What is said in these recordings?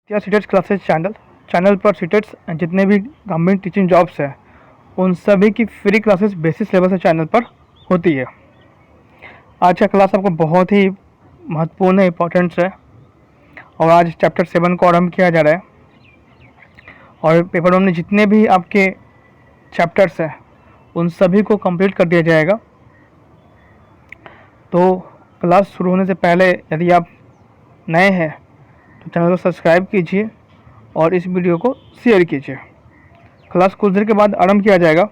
या सीटेट्स classes channel पर सीटेट्स जितने भी गवर्नमेंट टीचिंग जॉब्स हैं उन सभी की फ्री क्लासेस बेसिक सिलेबस के चैनल पर होती है। आज का क्लास आपको बहुत ही महत्वपूर्ण है, इम्पोर्टेंट है और आज चैप्टर 7 को आरम्भ किया जा रहा है और पेपर 1 में जितने भी आपके चैप्टर्स हैं उन सभी को कंप्लीट कर दिया जाएगा। तो क्लास शुरू होने से पहले यदि आप नए हैं तो चैनल को सब्सक्राइब कीजिए और इस वीडियो को शेयर कीजिए। क्लास कुछ देर के बाद आरम्भ किया जाएगा।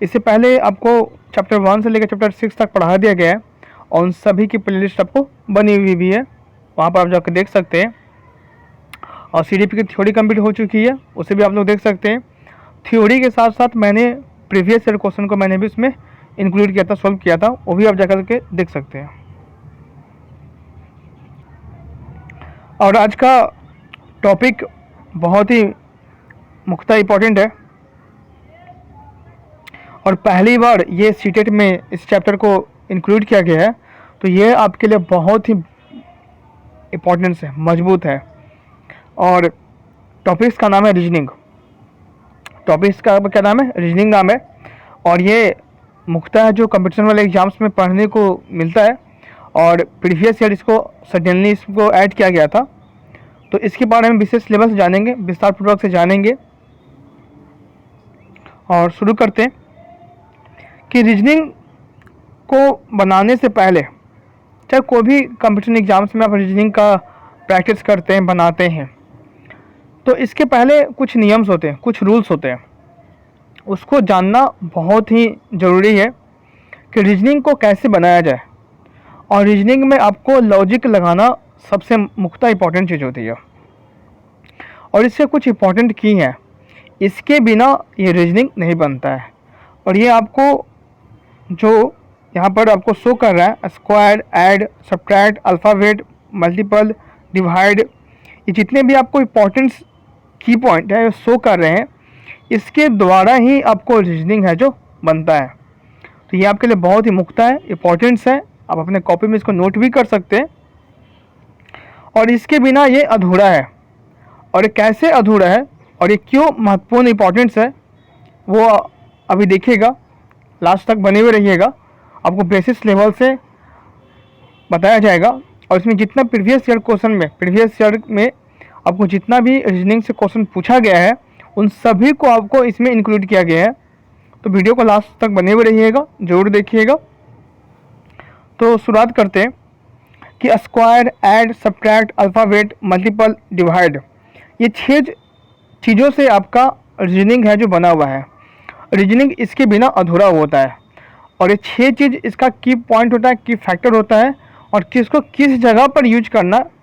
इससे पहले आपको चैप्टर 1 से लेकर चैप्टर 6 तक पढ़ा दिया गया है और उन सभी की प्लेलिस्ट आपको बनी हुई भी है, वहाँ पर आप जाकर देख सकते हैं। और CDP की थ्योरी कंप्लीट हो चुकी है, उसे भी आप लोग देख सकते हैं। थ्योरी के साथ साथ मैंने प्रीवियस ईयर क्वेश्चन को मैंने भी इसमें इंक्लूड किया था, सॉल्व किया था, वो भी आप जाकर के देख सकते हैं। और आज का टॉपिक बहुत ही मुख्य इम्पोर्टेंट है और पहली बार ये सीटेट में इस चैप्टर को इंक्लूड किया गया है, तो ये आपके लिए बहुत ही इम्पोर्टेंस है, मजबूत है। और टॉपिक्स का नाम है रीजनिंग। टॉपिक्स का क्या नाम है? रीजनिंग नाम है। और ये मुख्यतः है जो कंपटीशन वाले एग्जाम्स में पढ़ने को मिलता है और प्रीवियस ईयर इसको सडनली इसको ऐड किया गया था। तो इसके बारे में विशेष सिलेबस जानेंगे, विस्तार पूर्वक से जानेंगे। और शुरू करते हैं कि रीजनिंग को बनाने से पहले चाहे कोई भी कंपटीशन एग्जाम्स में आप रीजनिंग का प्रैक्टिस करते हैं, बनाते हैं, तो इसके पहले कुछ नियम्स होते हैं, कुछ रूल्स होते हैं, उसको जानना बहुत ही ज़रूरी है कि रीजनिंग को कैसे बनाया जाए। और रीजनिंग में आपको लॉजिक लगाना सबसे मुख्य इम्पॉर्टेंट चीज़ होती है और इससे कुछ इम्पॉर्टेंट की हैं, इसके बिना ये रीजनिंग नहीं बनता है। और ये आपको जो यहाँ पर आपको शो कर रहा है, square, add, subtract, alphabet, multiple, divide, ये जितने भी आपको इम्पॉर्टेंट की पॉइंट है शो कर रहे हैं, इसके द्वारा ही आपको रीजनिंग है जो बनता है। तो ये आपके लिए बहुत ही मुख्य है, इम्पॉर्टेंट्स है, आप अपने कॉपी में इसको नोट भी कर सकते हैं। और इसके बिना ये अधूरा है। और ये कैसे अधूरा है और ये क्यों महत्वपूर्ण इम्पॉर्टेंस है वो अभी देखिएगा, लास्ट तक बने हुए रहिएगा, आपको बेसिस लेवल से बताया जाएगा। और इसमें जितना प्रीवियस ईयर में आपको जितना भी रीजनिंग से क्वेश्चन पूछा गया है उन सभी को आपको इसमें इंक्लूड किया गया है। तो वीडियो को लास्ट तक बने हुए रहिएगा, ज़रूर देखिएगा। तो शुरुआत करते हैं कि square, add, subtract, alphabet, multiple, divide, ये 6 चीज़ों से आपका रीजनिंग है जो बना हुआ है। रीजनिंग इसके बिना अधूरा होता है और ये 6 चीज़ इसका की पॉइंट होता है, की फैक्टर होता है और किसको किस जगह पर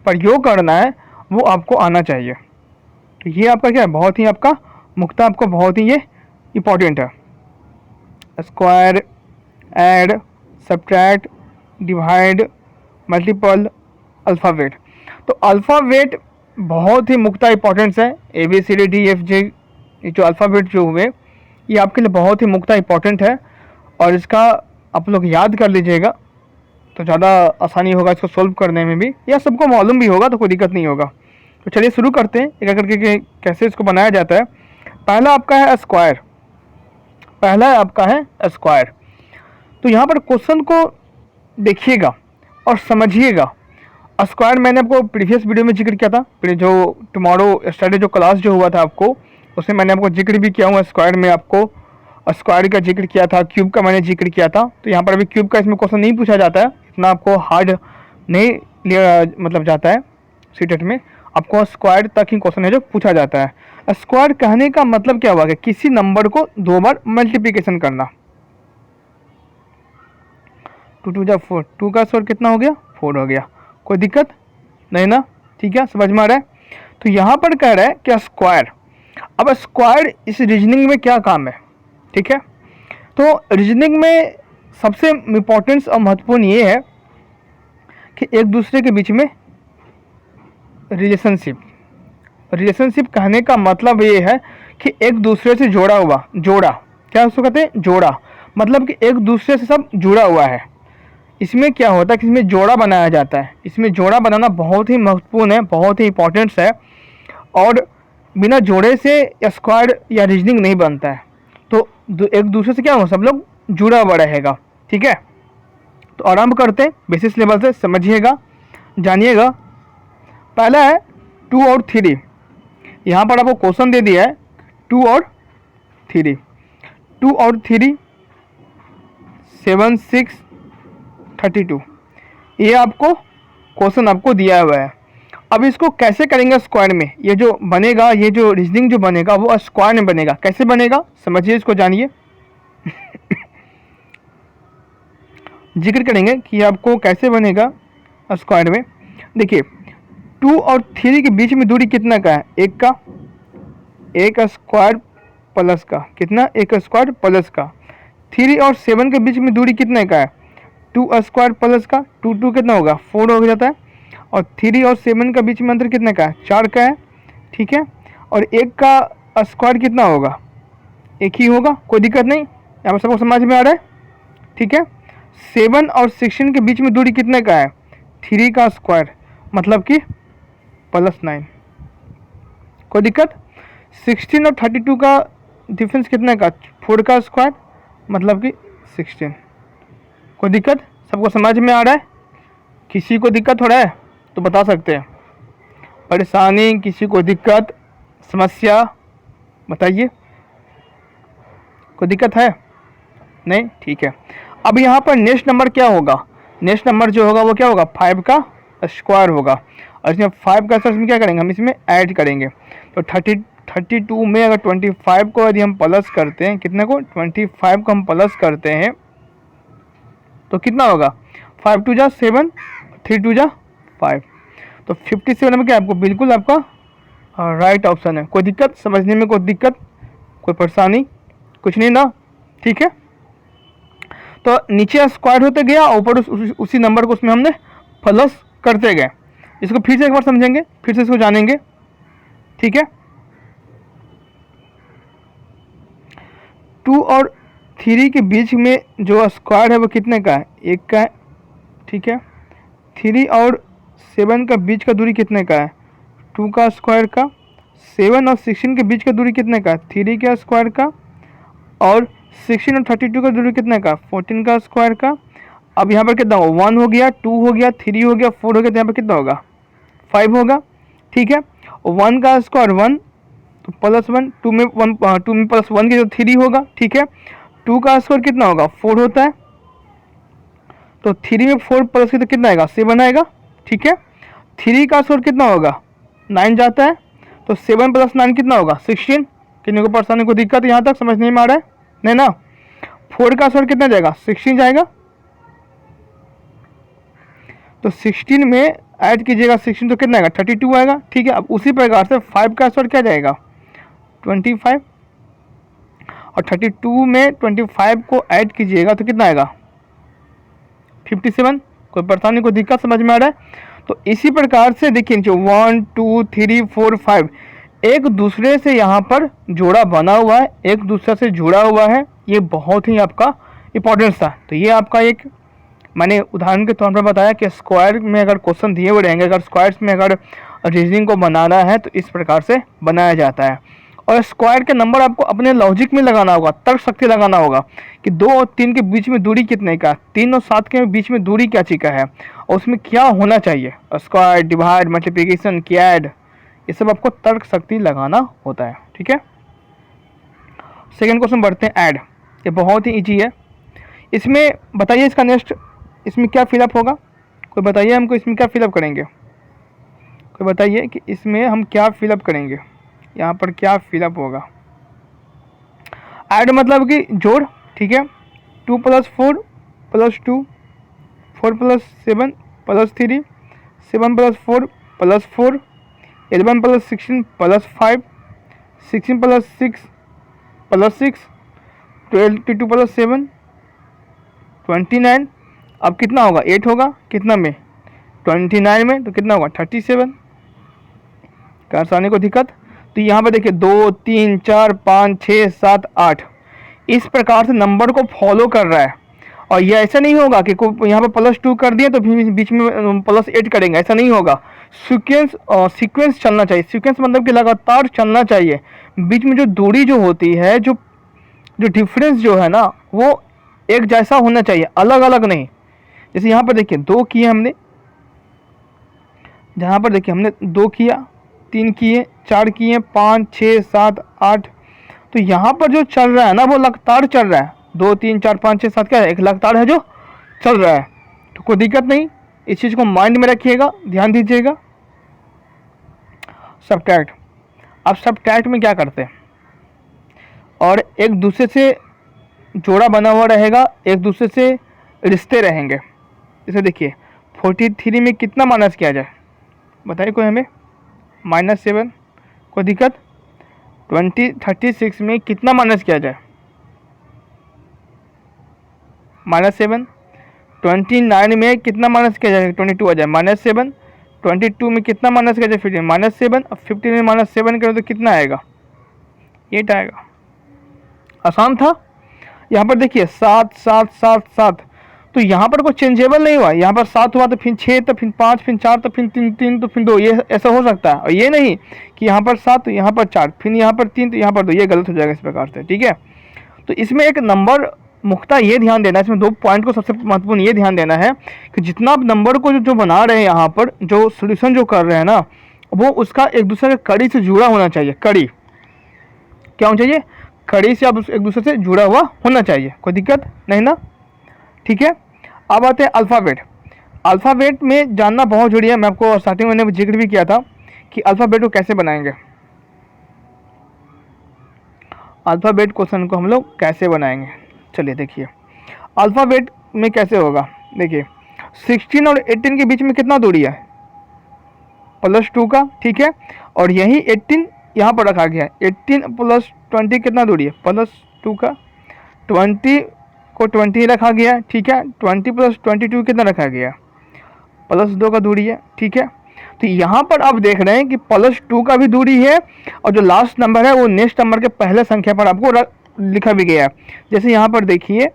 प्रयोग करना है वो आपको आना चाहिए। तो ये आपका क्या है, बहुत ही आपका मुख्य, आपको बहुत ही ये इम्पॉर्टेंट है। Square, add, subtract, divide, multiple, alphabet. तो अल्फ़ाबेट बहुत ही मुख्य इम्पॉर्टेंस है। ABCDDEFG, ये जो अल्फ़ाबेट जो हुए ये आपके लिए बहुत ही मुख्य इम्पॉर्टेंट है और इसका आप लोग याद कर लीजिएगा तो ज़्यादा आसानी होगा इसको सोल्व करने में भी, या सबको मालूम भी होगा तो कोई दिक्कत नहीं होगा। तो चलिए शुरू करते हैं एक करके कि कैसे इसको बनाया जाता है। पहला आपका है स्क्वायर। तो यहाँ पर क्वेश्चन को देखिएगा और समझिएगा। स्क्वायर मैंने आपको प्रीवियस वीडियो में जिक्र किया था, फिर जो टुमारो स्टडी जो क्लास जो हुआ था आपको उसमें मैंने आपको जिक्र भी किया हूँ। स्क्वायर में आपको स्क्वायर का जिक्र किया था, क्यूब का मैंने जिक्र किया था। तो यहाँ पर अभी क्यूब का इसमें क्वेश्चन नहीं पूछा जाता है, इतना आपको हार्ड नहीं लिया जाता है सीटेट में, आपको स्क्वायर तक ही क्वेश्चन है जो पूछा जाता है। स्क्वायर कहने का मतलब क्या हुआ कि किसी नंबर को 2 बार मल्टीप्लिकेशन करना। 2 2 जा 4, 2 का स्क्वायर कितना हो गया? 4 हो गया। कोई दिक्कत नहीं ना? ठीक है, समझ में आ रहा है। तो यहाँ पर कह रहा है कि स्क्वायर, अब स्क्वायर इस रीजनिंग में क्या काम है, ठीक है। तो रीजनिंग में सबसे इम्पोर्टेंस और महत्वपूर्ण ये है कि एक दूसरे के बीच में रिलेशनशिप कहने का मतलब ये है कि एक दूसरे से जोड़ा, क्या उसको कहते हैं? जोड़ा, मतलब कि एक दूसरे से सब जुड़ा हुआ है। इसमें क्या होता है कि इसमें जोड़ा बनाया जाता है। इसमें जोड़ा बनाना बहुत ही महत्वपूर्ण है, बहुत ही इम्पोर्टेंट्स है और बिना जोड़े से स्क्वायर या रीजनिंग नहीं बनता है। तो एक दूसरे से क्या हो, सब लोग जुड़ा हुआ रहेगा। ठीक है, तो आरंभ करते हैं बेसिस लेवल से, समझिएगा, जानिएगा। पहला है 2 और 3। यहाँ पर आपको क्वेश्चन दे दिया है 2 और 3, 2 और 3 7 6 32, ये आपको क्वेश्चन आपको दिया हुआ है। अब इसको कैसे करेंगे स्क्वायर में, ये जो बनेगा, ये जो रीजनिंग जो बनेगा वो स्क्वायर में बनेगा। कैसे बनेगा समझिए, इसको जानिए। जिक्र करेंगे कि आपको कैसे बनेगा स्क्वायर में। देखिए 2 और 3 के बीच में दूरी कितना का है, एक का, एक स्क्वायर प्लस का, कितना, एक स्क्वायर प्लस का। 3 और 7 के बीच में दूरी कितने का है, 2 स्क्वायर प्लस का, 2 2 कितना होगा 4 हो जाता है। और 3 और 7 का बीच में अंतर कितने का है, 4 का है। ठीक है, और एक का स्क्वायर कितना होगा, एक ही होगा, कोई दिक्कत नहीं, यहाँ पर सबको समझ में आ रहा है। ठीक है, 7 और 16 के बीच में दूरी कितने का है, 3 का स्क्वायर, मतलब कि +9, कोई दिक्कत। 16 और 32 का डिफरेंस कितने का, 4 का स्क्वायर, मतलब कि 16, कोई दिक्कत, सबको समझ में आ रहा है। किसी को दिक्कत हो रहा है तो बता सकते हैं, परेशानी, किसी को दिक्कत, समस्या बताइए, कोई दिक्कत है नहीं, ठीक है। अब यहाँ पर नेक्स्ट नंबर क्या होगा, नेक्स्ट नंबर जो होगा वो क्या होगा, 5 का स्क्वायर होगा। और इसमें 5 का स्क्वायर में क्या करेंगे, हम इसमें ऐड करेंगे। तो 32 में अगर 25 को यदि हम प्लस करते हैं, कितने को, 25 को हम प्लस करते हैं तो कितना होगा, 5 2 जा 7, 3 2 जा 5, तो 57 में क्या आपको बिल्कुल आपका राइट ऑप्शन है। कोई दिक्कत समझने में, कोई दिक्कत, कोई परेशानी, कुछ नहीं ना, ठीक है। तो नीचे स्क्वायर होते गया, ऊपर उसी नंबर को उसमें हमने प्लस करते गए। इसको फिर से एक बार समझेंगे, फिर से इसको जानेंगे, ठीक है। 2 और 3 के बीच में जो स्क्वायर है वो कितने का है, एक का है, ठीक है। 3 और 7 का बीच का दूरी कितने का है, 2 का स्क्वायर का। 7 और 16 के बीच का दूरी कितने का है, 3 का स्क्वायर का। और 16 और 32 का दूरी कितने का, 14 का स्क्वायर का। अब यहाँ पर कितना होगा, 1 हो गया, 2 हो गया, 3 हो गया, 4 हो गया, तो यहाँ पर कितना होगा, 5 होगा, ठीक है। 1 का स्क्वायर 1, तो +1, 2 में +1 के, तो 3 होगा, ठीक है। 2 का स्क्वायर कितना होगा, 4 होता है, तो 3 में 4 प्लस के तो कितना आएगा, 7 आएगा, ठीक है। 3 का स्क्वायर कितना होगा, 9 जाता है, तो 7 + 9 कितना होगा, 16। किसी को परेशानी को दिक्कत यहाँ तक समझ नहीं आ रहा है, नहीं ना। 4 का स्क्वायर कितना जाएगा, 16 जाएगा, तो 16 में ऐड कीजिएगा 16 तो कितना आएगा, 32 आएगा, ठीक है। अब उसी प्रकार से 5 का स्क्वायर क्या जाएगा, 25, और 32 में 25 को ऐड कीजिएगा तो कितना आएगा, 57। कोई परेशानी, कोई दिक्कत समझ में आ रहा है। तो इसी प्रकार से देखिए जो 1 2 3 4 5 एक दूसरे से यहाँ पर जोड़ा बना हुआ है, एक दूसरे से जुड़ा हुआ है, ये बहुत ही आपका इम्पोर्टेंस था। तो ये आपका एक मैंने उदाहरण के तौर पर बताया कि स्क्वायर में अगर क्वेश्चन दिए हुए रहेंगे, अगर स्क्वायर्स में अगर रीजनिंग को बनाना है तो इस प्रकार से बनाया जाता है। और स्क्वायर के नंबर आपको अपने लॉजिक में लगाना होगा, तर्क शक्ति लगाना होगा कि 2 और 3 के बीच में दूरी कितने का, 3 और 7 के बीच में दूरी क्या चीज़ का है और उसमें क्या होना चाहिए, स्क्वायर, डिवाइड, मल्टीप्लिकेशन, कैड, ये सब आपको तर्क शक्ति लगाना होता है, ठीक है। सेकेंड क्वेश्चन बढ़ते हैं, ऐड। ये बहुत ही ईजी है। इसमें बताइए इसका नेक्स्ट इसमें क्या फिलअप होगा, कोई बताइए हमको इसमें क्या फिलअप करेंगे, कोई बताइए कि इसमें हम क्या फिलअप करेंगे, यहाँ पर क्या फिलअप होगा। ऐड मतलब कि जोड़, ठीक है। 2 + 4 + 2, 4 + 7 + 3, 7 + 4 + 4, 11 + 16 + 5, 16 + 6 + 6, 22 + 7 29। अब कितना होगा, 8 होगा, कितना में, 29 में, तो कितना होगा 37। क्या आसानी को दिक्कत। तो यहाँ पर देखिए 2 3 4 5 6 7 8 इस प्रकार से नंबर को फॉलो कर रहा है। और ये ऐसा नहीं होगा कि यहाँ पर +2 कर दिए तो बीच में +8 करेंगे, ऐसा नहीं होगा। सीक्वेंस चलना चाहिए। सीक्वेंस मतलब कि लगातार चलना चाहिए। बीच में जो दूरी जो होती है, जो जो डिफरेंस जो है ना, वो एक जैसा होना चाहिए, अलग अलग नहीं। जैसे यहाँ पर देखिए 2 किए हमने, जहाँ पर देखिए हमने 2 किया, 3 किए, 4 किए, 5 6 7 8। तो यहाँ पर जो चल रहा है ना वो लगातार चल रहा है। 2 3 4 5 6 7 क्या है, एक लगातार है जो चल रहा है। तो कोई दिक्कत नहीं, इस चीज़ को माइंड में रखिएगा, ध्यान दीजिएगा। सब्ट्रैक्ट, अब सब्ट्रैक्ट में क्या करते हैं, और एक दूसरे से जोड़ा बना हुआ रहेगा, एक दूसरे से रिश्ते रहेंगे। जैसे देखिए 43 में कितना माइनस किया जाए, बताइए कोई हमें। -7, कोई दिक्कत। 36 में कितना माइनस किया जाए, -7। 29 में कितना माइनस किया जाए, 22 आ जाए, -7। 22 में कितना माइनस किया जाए, 15, -7। अब 15 में -7 करें तो कितना आएगा, 8 आएगा। आसान था। यहाँ पर देखिए 7 7 7 7, तो यहाँ पर कोई चेंजेबल नहीं हुआ। यहाँ पर 7 हुआ तो फिर 6, तो फिर 5, फिर 4, तो फिर 3 3, तो फिर 2, ये ऐसा हो सकता है। और ये नहीं कि यहाँ पर 7 तो यहाँ पर 4, फिर यहाँ पर 3 तो यहाँ पर 2, ये गलत हो जाएगा इस प्रकार से, ठीक है। तो इसमें एक नंबर मुख्यतः ये ध्यान देना है, इसमें 2 पॉइंट को सबसे महत्वपूर्ण ये ध्यान देना है कि जितना आप नंबर को जो बना रहे हैं, यहाँ पर जो सोल्यूशन जो कर रहे हैं ना, वो उसका एक दूसरे के कड़ी से जुड़ा होना चाहिए। कड़ी क्या होना चाहिए, कड़ी से आप एक दूसरे से जुड़ा हुआ होना चाहिए। कोई दिक्कत नहीं ना, ठीक है। अब आते हैं अल्फ़ाबेट। अल्फ़ाबेट में जानना बहुत जरूरी है। मैं आपको स्टार्टिंग में जिक्र भी किया था कि अल्फ़ाबेट को कैसे बनाएंगे। अल्फ़ाबेट क्वेश्चन को हम लोग कैसे बनाएंगे, चलिए देखिए अल्फ़ाबेट में कैसे होगा। देखिए 16 और 18 के बीच में कितना दूरी है, +2 का, ठीक है। और यही 18 यहाँ पर रखा गया है। 18 + 20 कितना दूरी है, +2 का। 20 को 20 रखा गया है, ठीक है। 20 + 22 कितना रखा गया, +2 का दूरी है, ठीक है। तो यहाँ पर आप देख रहे हैं कि +2 का भी दूरी है, और जो लास्ट नंबर है वो नेक्स्ट नंबर के पहले संख्या पर आपको लिखा भी गया है। जैसे यहाँ पर देखिए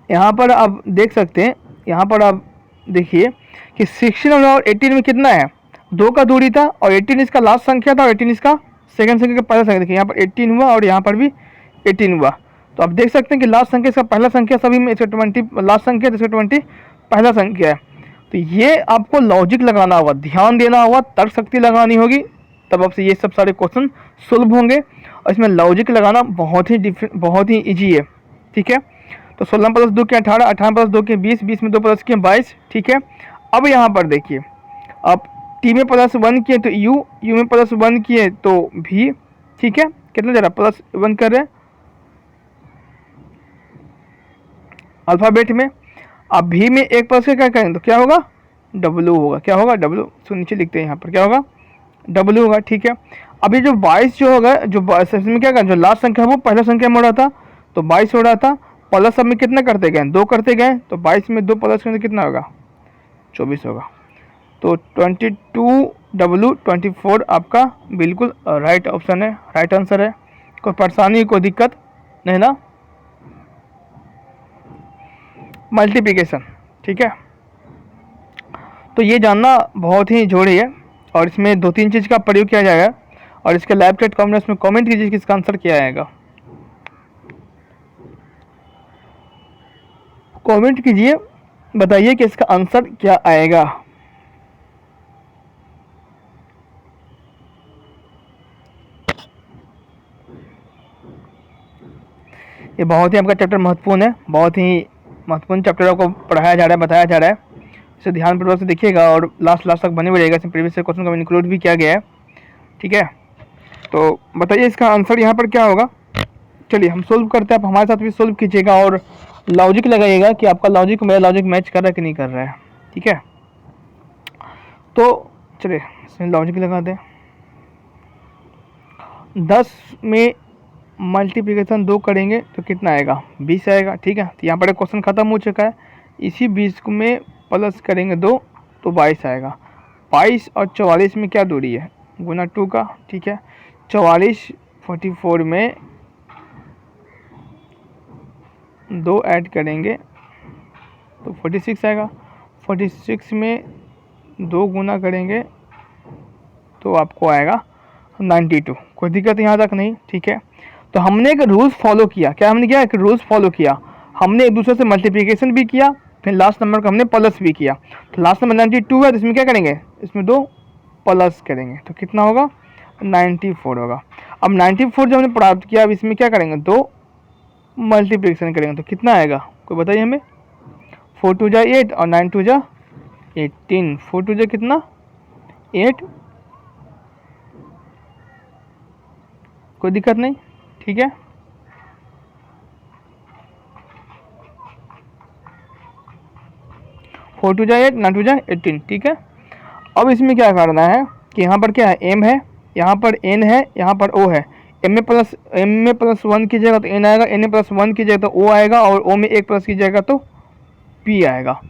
यहाँ पर आप देख सकते हैं, यहाँ पर आप देखिए कि 16 और 18 में कितना है, 2 का दूरी था, और 18 इसका लास्ट संख्या था, और 18 इसका सेकंड संख्या का पहला संख्या। देखिए यहाँ पर 18 हुआ और यहाँ पर भी 18 हुआ। तो आप देख सकते हैं कि लास्ट संख्या इसका पहला संख्या, सभी में इसका 20 लास्ट संख्या, इसका 20 पहला संख्या है। तो ये आपको लॉजिक लगाना होगा, ध्यान देना होगा, तर्क शक्ति लगानी होगी, तब आपसे ये सब सारे क्वेश्चन सुलभ होंगे। और इसमें लॉजिक लगाना बहुत ही ईजी है, ठीक है। तो 16 + 2 के 18, 18 + 2 के 20, 20 में 2 प्लस किए 22, ठीक है। अब यहाँ पर देखिए आप टी में +1 किए तो यू में +1 किए तो भी, ठीक है। कितना जरा +1 कर रहे हैं अल्फ़ाबेट में। अब भी में 1 प्लस के क्या करें तो क्या होगा, W होगा। क्या होगा, W। सो नीचे लिखते हैं यहाँ पर क्या होगा, W होगा, ठीक है। अभी जो 22 जो होगा, जो में क्या करें, जो लास्ट संख्या है वो पहला संख्या में हो रहा था, तो 22 हो रहा था। प्लस सब में कितना करते गए, 2 करते गए, तो 22 में 2 प्लस करें तो कितना होगा, 24 होगा। तो 22W 24 आपका बिल्कुल राइट ऑप्शन है, राइट आंसर है। कोई परेशानी, कोई दिक्कत नहीं ना। मल्टीप्लिकेशन, ठीक है। तो ये जानना बहुत ही जरूरी है, और इसमें 2-3 चीज़ का प्रयोग किया जाएगा, और इसके लैब टेस्ट कमेंट्स में कमेंट कीजिए कि इसका आंसर क्या आएगा। कमेंट कीजिए, बताइए कि इसका आंसर क्या आएगा। ये बहुत ही आपका चैप्टर महत्वपूर्ण है, बहुत ही महत्वपूर्ण चैप्टर आपको पढ़ाया जा रहा है, बताया जा रहा है। इसे ध्यानपूर्वक से देखिएगा, और लास्ट लास्ट तक बने हुए रहेगा। इसमें प्रीवियस क्वेश्चन का इंक्लूड भी किया गया है, ठीक है। तो बताइए इसका आंसर यहाँ पर क्या होगा। चलिए हम सोल्व करते हैं, आप हमारे साथ भी सोल्व कीजिएगा, और लॉजिक लगाइएगा कि आपका लॉजिक मेरा लॉजिक मैच कर रहा है कि नहीं कर रहा है, ठीक है। तो चलिए इसमें लॉजिक लगा दें। 10 में मल्टीप्लिकेशन 2 करेंगे तो कितना आएगा, 20 आएगा, ठीक है। तो यहाँ पर क्वेश्चन ख़त्म हो चुका है। इसी 20 को में प्लस करेंगे 2 तो 22 आएगा। 22 और 44 में क्या दूरी है, गुना 2 का, ठीक है। 44 44 में 2 ऐड करेंगे तो 46 आएगा। 46 में 2 गुना करेंगे तो आपको आएगा 92। कोई दिक्कत यहाँ तक नहीं, ठीक है। तो हमने एक रूल्स फॉलो किया। क्या हमने किया? एक रूल्स फॉलो किया। हमने एक दूसरे से मल्टीप्लिकेशन भी किया, फिर लास्ट नंबर का हमने प्लस भी किया। तो लास्ट नंबर 92 है, तो इसमें क्या करेंगे? इसमें 2 प्लस करेंगे तो कितना होगा? 94 होगा। अब 94 जब हमने प्राप्त किया, अब इसमें क्या करेंगे? 2 मल्टीप्लिकेशन करेंगे तो कितना आएगा? कोई बताइए हमें। 4 2 जा 8 और 9 2 जा 18। 4 2 जा कितना? 8। कोई दिक्कत नहीं, ठीक है। फोर टू जा 8, 9 2 जा 18, ठीक है। अब इसमें क्या करना है कि यहाँ पर क्या है? m है, यहाँ पर n है, यहाँ पर o है। m में प्लस 1 कीजिएगा तो n आएगा, n में प्लस 1 कीजिएगा तो o आएगा, और o में 1 प्लस कीजिएगा तो p आएगा।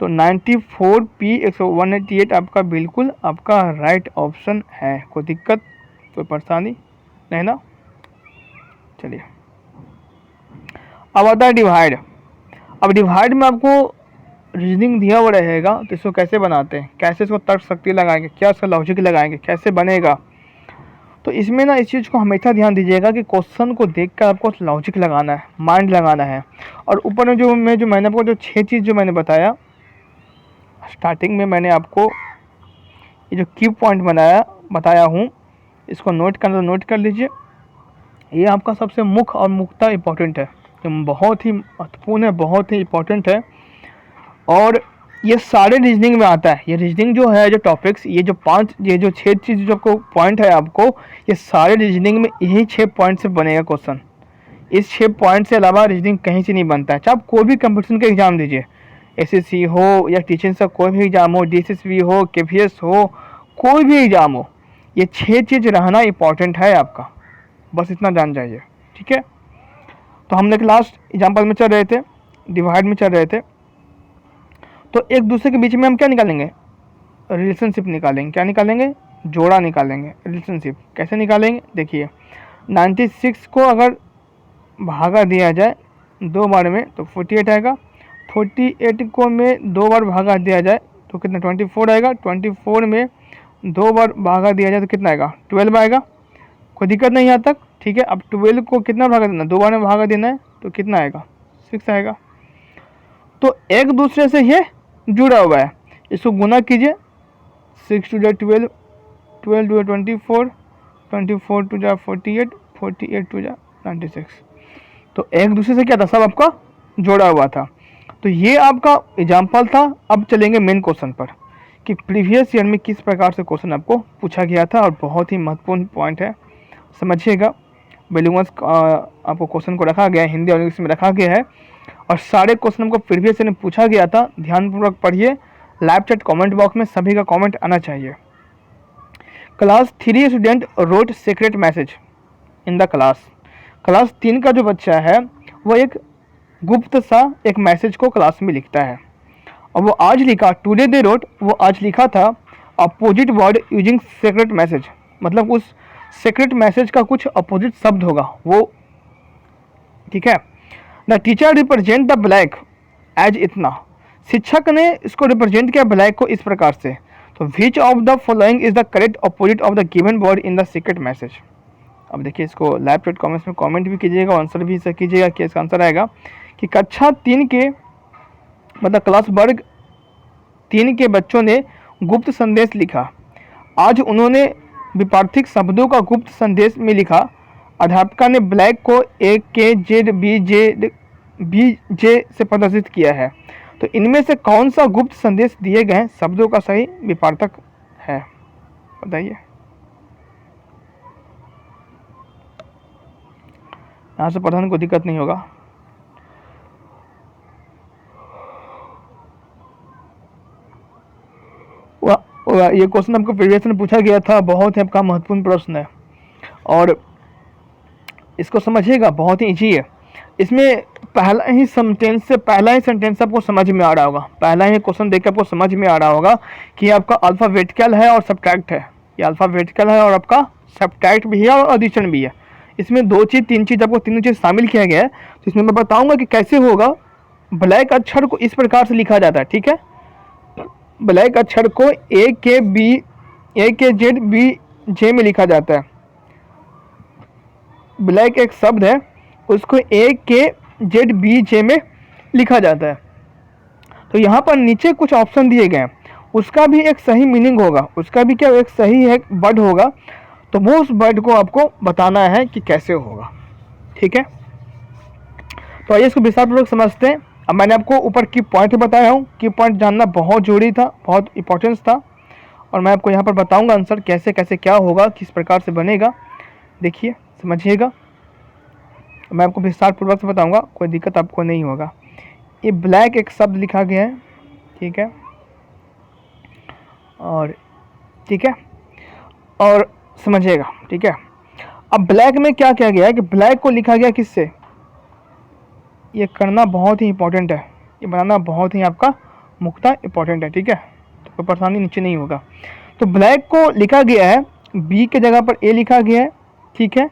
तो 94p 188 आपका बिल्कुल आपका राइट ऑप्शन है। कोई दिक्कत, कोई परेशानी नहीं ना? चलिए, अब आता है डिवाइड। अब डिवाइड में आपको रीजनिंग दिया हुआ रहेगा, तो इसको कैसे बनाते हैं, कैसे इसको तर्क शक्ति लगाएंगे, क्या इसका लॉजिक लगाएंगे, कैसे बनेगा। तो इसमें ना इस चीज़ को हमेशा ध्यान दीजिएगा कि क्वेश्चन को देखकर आपको लॉजिक लगाना है, माइंड लगाना है। और ऊपर में जो मैंने आपको जो 6 चीज़ जो मैंने बताया स्टार्टिंग में, मैंने आपको ये जो की पॉइंट बताया हूँ, इसको नोट कर लीजिए। ये आपका सबसे मुख्य और मुख्यतः इम्पोर्टेंट है, जो बहुत ही महत्वपूर्ण है, बहुत ही इम्पोर्टेंट है। और ये सारे रीजनिंग में आता है। ये रीजनिंग जो है, जो टॉपिक्स, ये जो 6 चीज़ जो आपको पॉइंट है आपको, ये सारे रीजनिंग में यही 6 पॉइंट से बनेगा क्वेश्चन। इस 6 पॉइंट से अलावा रीजनिंग कहीं से नहीं बनता है। चाहे आप कोई भी कंपटीशन का एग्जाम दीजिए, एसएससी हो या टीचिंग का कोई भी एग्जाम हो, डीएसएसबी हो, केवीएस हो, कोई भी एग्जाम हो, ये 6 चीज़ रहना इंपॉर्टेंट है आपका, बस इतना जान जाइए, ठीक है। तो हम लोग लास्ट एग्जाम्पल में चल रहे थे, डिवाइड में चल रहे थे। तो एक दूसरे के बीच में हम क्या निकालेंगे? रिलेशनशिप निकालेंगे। क्या निकालेंगे? जोड़ा निकालेंगे। रिलेशनशिप कैसे निकालेंगे? देखिए, 96 को अगर भागा दिया जाए 2 बार में तो 48 आएगा। 48 को में 2 बार भागा दिया जाए तो कितना? 24 आएगा। 24 में 2 बार भागा दिया जाए तो कितना आएगा? 12 आएगा। कोई दिक्कत नहीं यहाँ तक, ठीक है। अब 12 को कितना भागा देना? 2 बार में भागा देना है तो कितना आएगा? 6 आएगा। तो एक दूसरे से ये जुड़ा हुआ है, इसको गुना कीजिए। 6 2 जा 12, 12 2 जा 24, 24 2 जा 48, 48 2 जा 96। तो एक दूसरे से क्या था? सब आपका जोड़ा हुआ था। तो ये आपका एग्जाम्पल था। अब चलेंगे मेन क्वेश्चन पर कि प्रीवियस ईयर में किस प्रकार से क्वेश्चन आपको पूछा गया था, और बहुत ही महत्वपूर्ण पॉइंट है, समझिएगा। वैल्यूअस आपको क्वेश्चन को रखा गया है, हिंदी और इंग्लिश में रखा गया है, और सारे क्वेश्चन हमको प्रीवियस ईयर में पूछा गया था। ध्यानपूर्वक पढ़िए। लाइव चैट कमेंट बॉक्स में सभी का कमेंट आना चाहिए। Class 3 student wrote secret message in the class. Class 3 का जो बच्चा है वो एक गुप्त सा एक मैसेज को क्लास में लिखता है, और वो आज लिखा, टुडे दे रोट, वो आज लिखा था opposite word using secret message. मतलब उस सीक्रेट मैसेज का कुछ अपोजिट शब्द होगा वो, ठीक है। The teacher represent the black as इतना। शिक्षक ने इसको रिप्रेजेंट किया ब्लैक को इस प्रकार से। तो विच of the following is the correct opposite of the given word in the secret message. अब देखिए, इसको लाइव चैट कमेंट्स में कमेंट भी कीजिएगा, आंसर भी कीजिएगा कि इसका आंसर आएगा कि कक्षा 3 के मतलब क्लास वर्ग 3 के बच्चों ने गुप्त संदेश लिखा। आज उन्होंने विपार्थिक शब्दों का गुप्त संदेश में लिखा। अध्यापिका ने ब्लैक को AKZBJ से प्रदर्शित किया है। तो इनमें से कौन सा गुप्त संदेश दिए गए शब्दों का सही विपार्थक है? बताइए। यहाँ से पढ़ने को दिक्कत नहीं होगा। ये क्वेश्चन हमको प्रीवियस में पूछा गया था, बहुत ही आपका महत्वपूर्ण प्रश्न है, और इसको समझिएगा, बहुत ही इजी है। इसमें पहला ही सेंटेंस आपको समझ में आ रहा होगा। पहला ही क्वेश्चन देख के आपको समझ में आ रहा होगा कि ये आपका अल्फाबेटिकल है और सब्ट्रैक्ट है। ये अल्फाबेटिकल है और आपका सब्ट्रैक्ट भी है और एडिशन भी है। इसमें 2 चीज़ 3 चीज़ आपको तीनों चीज़ शामिल किया गया है। तो इसमें मैं बताऊंगा कि कैसे होगा। ब्लैक अक्षर को इस प्रकार से लिखा जाता है, ठीक है। ब्लैक अक्षर को ए के जेड बी जे में लिखा जाता है। ब्लैक एक शब्द है, उसको ए के जेड बी जे में लिखा जाता है। तो यहाँ पर नीचे कुछ ऑप्शन दिए गए हैं, उसका भी एक सही मीनिंग होगा, उसका भी क्या एक सही है वर्ड होगा। तो वो उस वर्ड को आपको बताना है कि कैसे होगा, ठीक है। तो आइए इसको विस्तारपूर्वक समझते हैं। अब मैंने आपको ऊपर की पॉइंट बताया हूँ, की पॉइंट जानना बहुत जरूरी था, बहुत इंपॉर्टेंस था। और मैं आपको यहाँ पर बताऊँगा आंसर कैसे कैसे क्या होगा, किस प्रकार से बनेगा। देखिए समझिएगा, मैं आपको विस्तारपूर्वक से बताऊँगा, कोई दिक्कत आपको नहीं होगा। ये ब्लैक एक शब्द लिखा गया है, ठीक है, और ठीक है, और समझिएगा, ठीक है। अब ब्लैक में क्या किया गया है कि ब्लैक को लिखा गया किससे, ये करना बहुत ही इंपॉर्टेंट है, ये बनाना बहुत ही आपका मुख्यतः इंपॉर्टेंट है, ठीक है। तो कोई परेशानी नीचे नहीं होगा। तो ब्लैक को लिखा गया है, बी के जगह पर ए लिखा गया है, ठीक है,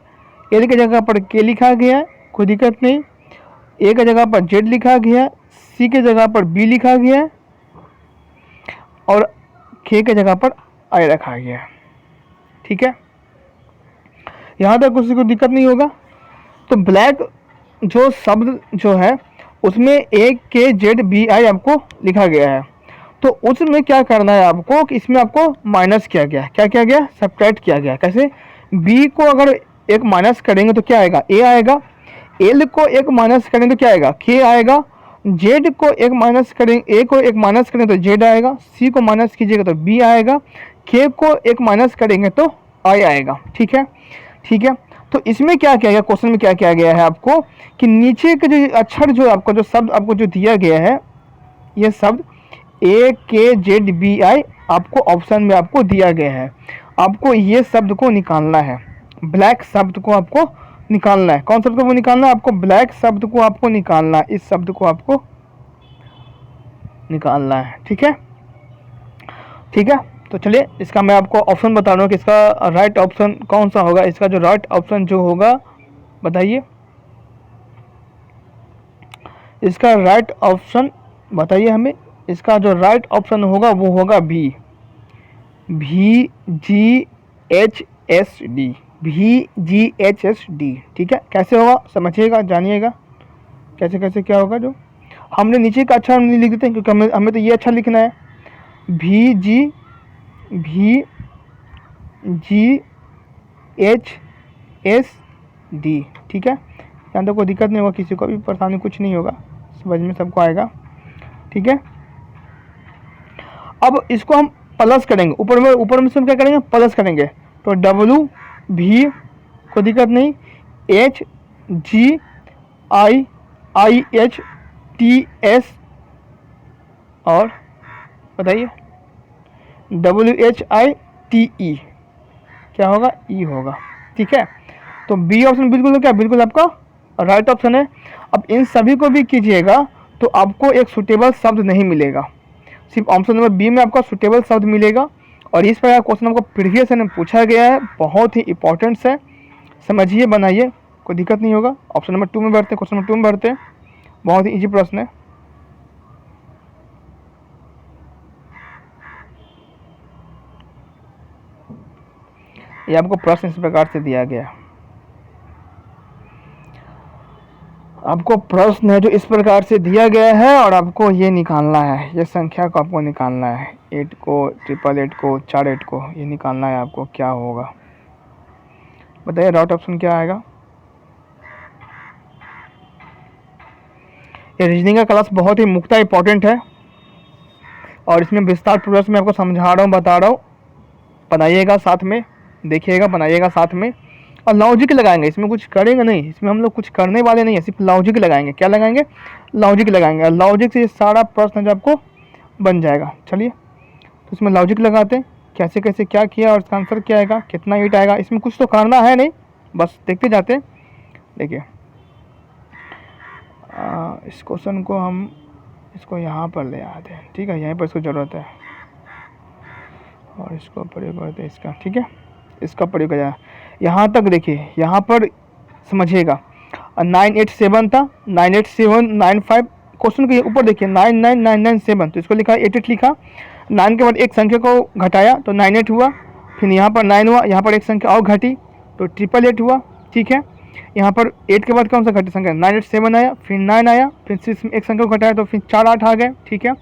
ए की जगह पर के लिखा गया है, कोई दिक्कत नहीं। ए की जगह पर जेड लिखा गया है, सी के जगह पर बी लिखा गया है, और के के जगह पर आई रखा गया है, ठीक है। यहाँ तक किसी को दिक्कत नहीं होगा। तो ब्लैक जो शब्द जो है उसमें ए के जेड बी आई आपको लिखा गया है। तो उसमें क्या करना है आपको कि इसमें आपको माइनस किया गया है, क्या किया गया, सब्ट्रैक्ट किया गया है। कैसे, बी को अगर एक माइनस करेंगे तो क्या आएगा, ए आएगा। एल को एक माइनस करेंगे तो क्या आएगा, के आएगा। जेड को एक माइनस करेंगे, ए को एक माइनस करेंगे तो जेड आएगा। सी को माइनस कीजिएगा तो बी आएगा। के को एक माइनस करेंगे तो आई आएगा, ठीक है, ठीक है। तो इसमें क्या किया गया, क्वेश्चन में क्या किया गया है आपको कि नीचे के जो अक्षर जो आपको जो शब्द आपको जो दिया गया है, ये शब्द ए के जेड बी आई आपको ऑप्शन में आपको दिया गया है। आपको ये शब्द को निकालना है, ब्लैक शब्द को आपको निकालना है। कौन शब्द को निकालना है आपको, ब्लैक शब्द को आपको निकालना है, इस शब्द को आपको निकालना है, ठीक है, ठीक है। तो चलिए इसका मैं आपको ऑप्शन बता रहा हूँ कि इसका राइट ऑप्शन कौन सा होगा। इसका जो राइट ऑप्शन जो होगा बताइए, इसका राइट ऑप्शन बताइए हमें। इसका जो राइट ऑप्शन होगा वो होगा बी, VGHSD, VGHSD, ठीक है। कैसे होगा समझिएगा, जानिएगा कैसे कैसे क्या होगा। जो हमने नीचे का अक्षर नहीं लिख देते हैं क्योंकि हमें तो ये अच्छा लिखना है, VGHSD, ठीक है। यहाँ तो कोई दिक्कत नहीं होगा, किसी को भी परेशानी कुछ नहीं होगा, समझ में सबको आएगा, ठीक है। अब इसको हम प्लस करेंगे, ऊपर में से हम क्या करेंगे, प्लस करेंगे। तो WV कोई दिक्कत नहीं, HGIIHTS और बताइए WHITE क्या होगा, E होगा, ठीक है। तो बी ऑप्शन बिल्कुल क्या, बिल्कुल आपका राइट ऑप्शन है। अब इन सभी को भी कीजिएगा तो आपको एक सुटेबल शब्द नहीं मिलेगा, सिर्फ ऑप्शन नंबर बी में आपका सुटेबल शब्द मिलेगा। और इस प्रकार क्वेश्चन आपको प्रीवियस में पूछा गया है, बहुत ही इंपॉर्टेंट है, समझिए बनाइए, कोई दिक्कत नहीं होगा। ऑप्शन नंबर 2 में बढ़ते हैं, क्वेश्चन नंबर 2 में बढ़ते हैं, बहुत ही इजी प्रश्न है। ये आपको प्रश्न इस प्रकार से दिया गया है, आपको प्रश्न है जो इस प्रकार से दिया गया है और आपको ये निकालना है, ये संख्या को आपको निकालना है, 8 को, 888 को, 48 को, ये निकालना है आपको। क्या होगा बताइए, राइट ऑप्शन क्या आएगा। ये रीजनिंग का क्लास बहुत ही मुख्यतः इंपॉर्टेंट है और इसमें विस्तार पूर्वक मैं आपको समझा रहा हूँ, बता रहा हूँ, बनाइएगा साथ में, देखिएगा, बनाइएगा साथ में। और लॉजिक लगाएंगे, इसमें कुछ करेंगे नहीं, इसमें हम लोग कुछ करने वाले नहीं है, सिर्फ लॉजिक लगाएंगे। क्या लगाएंगे, लॉजिक लगाएंगे, और लॉजिक से ये सारा प्रश्न जो आपको बन जाएगा। चलिए तो इसमें लॉजिक लगाते हैं, कैसे कैसे क्या किया और इसका आंसर क्या आएगा, कितना ईट आएगा। इसमें कुछ तो करना है नहीं, बस देखते जाते हैं। देखिए इस क्वेश्चन को हम इसको यहाँ पर ले आते हैं, ठीक है, यहीं पर इसको ज़रूरत है और इसको प्रयोग करते हैं इसका, ठीक है, इसका प्रयोग किया। यहाँ तक देखिए, यहाँ पर समझिएगा। 987 था, 98795, क्वेश्चन के ऊपर देखिए 99997, तो इसको लिखा 88 लिखा, 9 के बाद एक संख्या को घटाया तो 98 हुआ, फिर यहाँ पर 9 हुआ, यहाँ पर एक संख्या और घटी तो 888 हुआ, ठीक है। यहाँ पर 8 के बाद कौन सा घटी संख्या, 987 आया, फिर 9 आया, फिर 6 में एक संख्या को घटाया तो फिर 4 8 आ गए, ठीक है।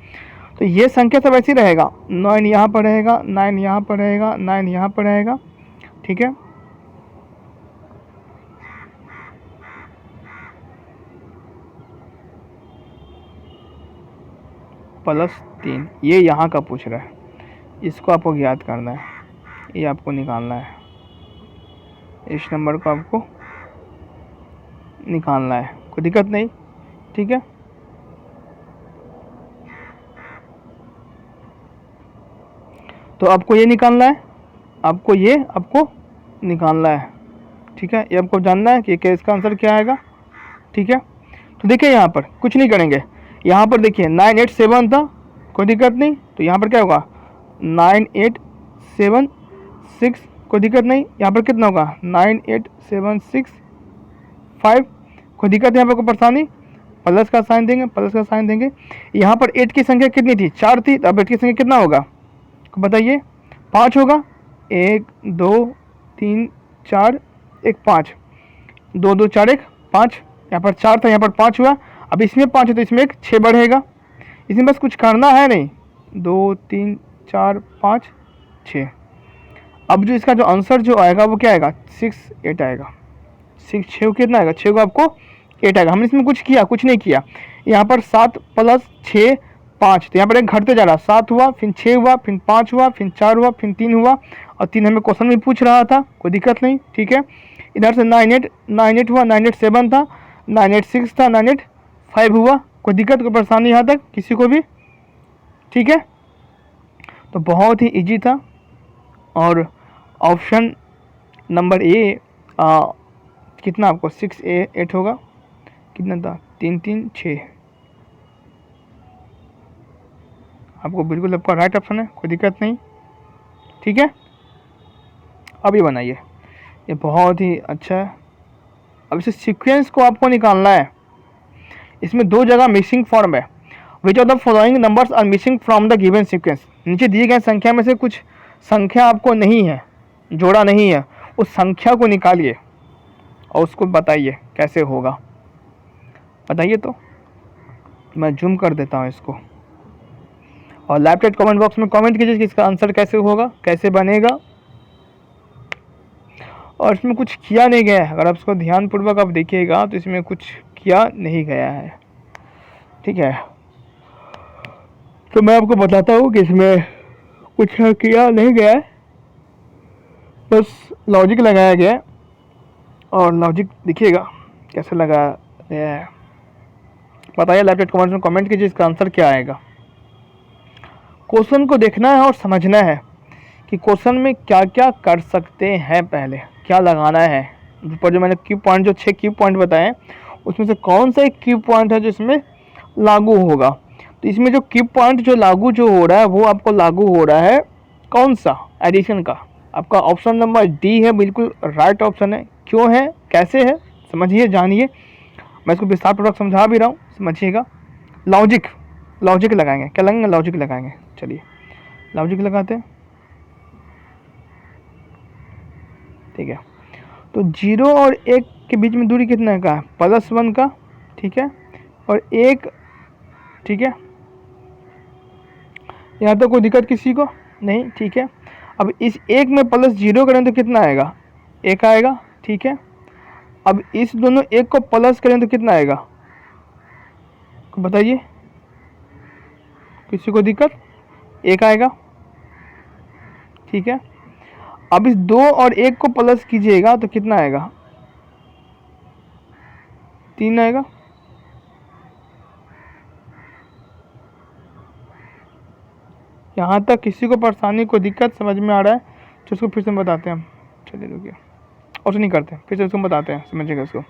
तो ये संख्या सब ऐसे ही रहेगा, 9 यहाँ पर रहेगा, 9 यहाँ पर रहेगा, 9 यहाँ पर रहेगा, ठीक है। +3 ये यहाँ का पूछ रहा है, इसको आपको याद करना है, ये आपको निकालना है, इस नंबर को आपको निकालना है, कोई दिक्कत नहीं, ठीक है। तो आपको ये निकालना है, आपको निकालना है, ठीक है। ये आपको जानना है कि इसका आंसर क्या आएगा, ठीक है। तो देखिए यहाँ पर कुछ नहीं करेंगे, यहाँ पर देखिए 987 था, कोई दिक्कत नहीं, तो यहाँ पर क्या होगा 9876, कोई दिक्कत नहीं, यहाँ पर कितना होगा 98765, कोई दिक्कत नहीं, यहाँ पर कोई परेशानी, प्लस का साइन देंगे, प्लस का साइन देंगे। यहाँ पर 8 की संख्या कितनी थी, 4 थी, तो अब 8 की संख्या कितना होगा बताइए, 5 होगा, 1 2 3 4 1 5, 2 2 4 1 5, यहाँ पर 4 था, यहाँ पर 5 हुआ, अब इसमें 5 है तो इसमें एक 6 बढ़ेगा, इसमें बस कुछ करना है नहीं, 2 3 4 5 6। अब जो इसका जो आंसर जो आएगा वो क्या आएगा 6 8 आएगा, 6 6 कितना आएगा, 6 को आपको 8 आएगा। हमने इसमें कुछ किया, कुछ नहीं किया, यहाँ पर 7 + 6 5, तो यहाँ पर एक घटते जा रहा, 7 हुआ, फिर 6 हुआ, फिर 5 हुआ, फिर 4 हुआ, फिर 3 हुआ, और 3 हमें क्वेश्चन में पूछ रहा था, कोई दिक्कत नहीं, ठीक है। इधर से 98 हुआ, 987 था, 986 था, 985 हुआ, कोई दिक्कत कोई परेशानी यहाँ तक किसी को भी, ठीक है। तो बहुत ही इजी था, और ऑप्शन नंबर ए कितना आपको 6 8 होगा, कितना था 3 3 6, आपको बिल्कुल आपका राइट ऑप्शन है, कोई दिक्कत नहीं, ठीक है। अब ये बनाइए, ये बहुत ही अच्छा है। अब इस सीक्वेंस को आपको निकालना है, इसमें 2 जगह मिसिंग फॉर्म है, which of the following numbers are missing from the given sequence, नीचे दिए गए संख्या में से कुछ संख्या आपको नहीं है, जोड़ा नहीं है, उस संख्या को निकालिए और उसको बताइए कैसे होगा, बताइए। तो मैं जूम कर देता हूँ इसको, और लेफ्ट साइड कमेंट बॉक्स में कमेंट कीजिए कि इसका आंसर कैसे होगा, कैसे बनेगा। और इसमें कुछ किया नहीं गया है, अगर आप इसको ध्यानपूर्वक आप देखिएगा तो इसमें कुछ किया नहीं गया है, ठीक है। तो मैं आपको बताता हूँ कि इसमें कुछ किया नहीं गया है, बस लॉजिक लगाया गया है, और लॉजिक देखिएगा कैसे लगाया गया है, बताइए लेफ्ट साइड कमेंट में कमेंट कीजिए इसका आंसर क्या आएगा। क्वेश्चन को देखना है और समझना है कि क्वेश्चन में क्या क्या कर सकते हैं, पहले क्या लगाना है, ऊपर जो मैंने की पॉइंट जो 6 की पॉइंट बताएं उसमें से कौन सा एक की पॉइंट है जो इसमें लागू होगा। तो इसमें जो की पॉइंट जो लागू जो हो रहा है वो आपको लागू हो रहा है कौन सा, एडिशन का। आपका ऑप्शन नंबर डी है, बिल्कुल राइट ऑप्शन है। क्यों है, कैसे है, समझिए, जानिए, मैं इसको विस्तारपूर्वक समझा भी रहा हूँ, समझिएगा। लॉजिक लगाएंगे, क्या लगेंगे, लॉजिक लगाएंगे, चलिए लॉजिक लगाते हैं, ठीक है। तो 0 और 1 के बीच में दूरी कितना का है, +1 का, ठीक है, और 1, ठीक है। यहाँ तो कोई दिक्कत किसी को नहीं, ठीक है। अब इस 1 में +0 करें तो कितना आएगा, 1 आएगा, ठीक है। अब इस दोनों 1 को प्लस करें तो कितना आएगा, बताइए, किसी को दिक्कत, 1 आएगा, ठीक है। अब इस 2 और 1 को प्लस कीजिएगा तो कितना आएगा, 3 आएगा। यहाँ तक किसी को परेशानी, कोई दिक्कत समझ में आ रहा है तो उसको फिर से बताते हैं हम, चलिए रुकिए, और नहीं करते, फिर से उसको बताते हैं, समझिएगा इसको।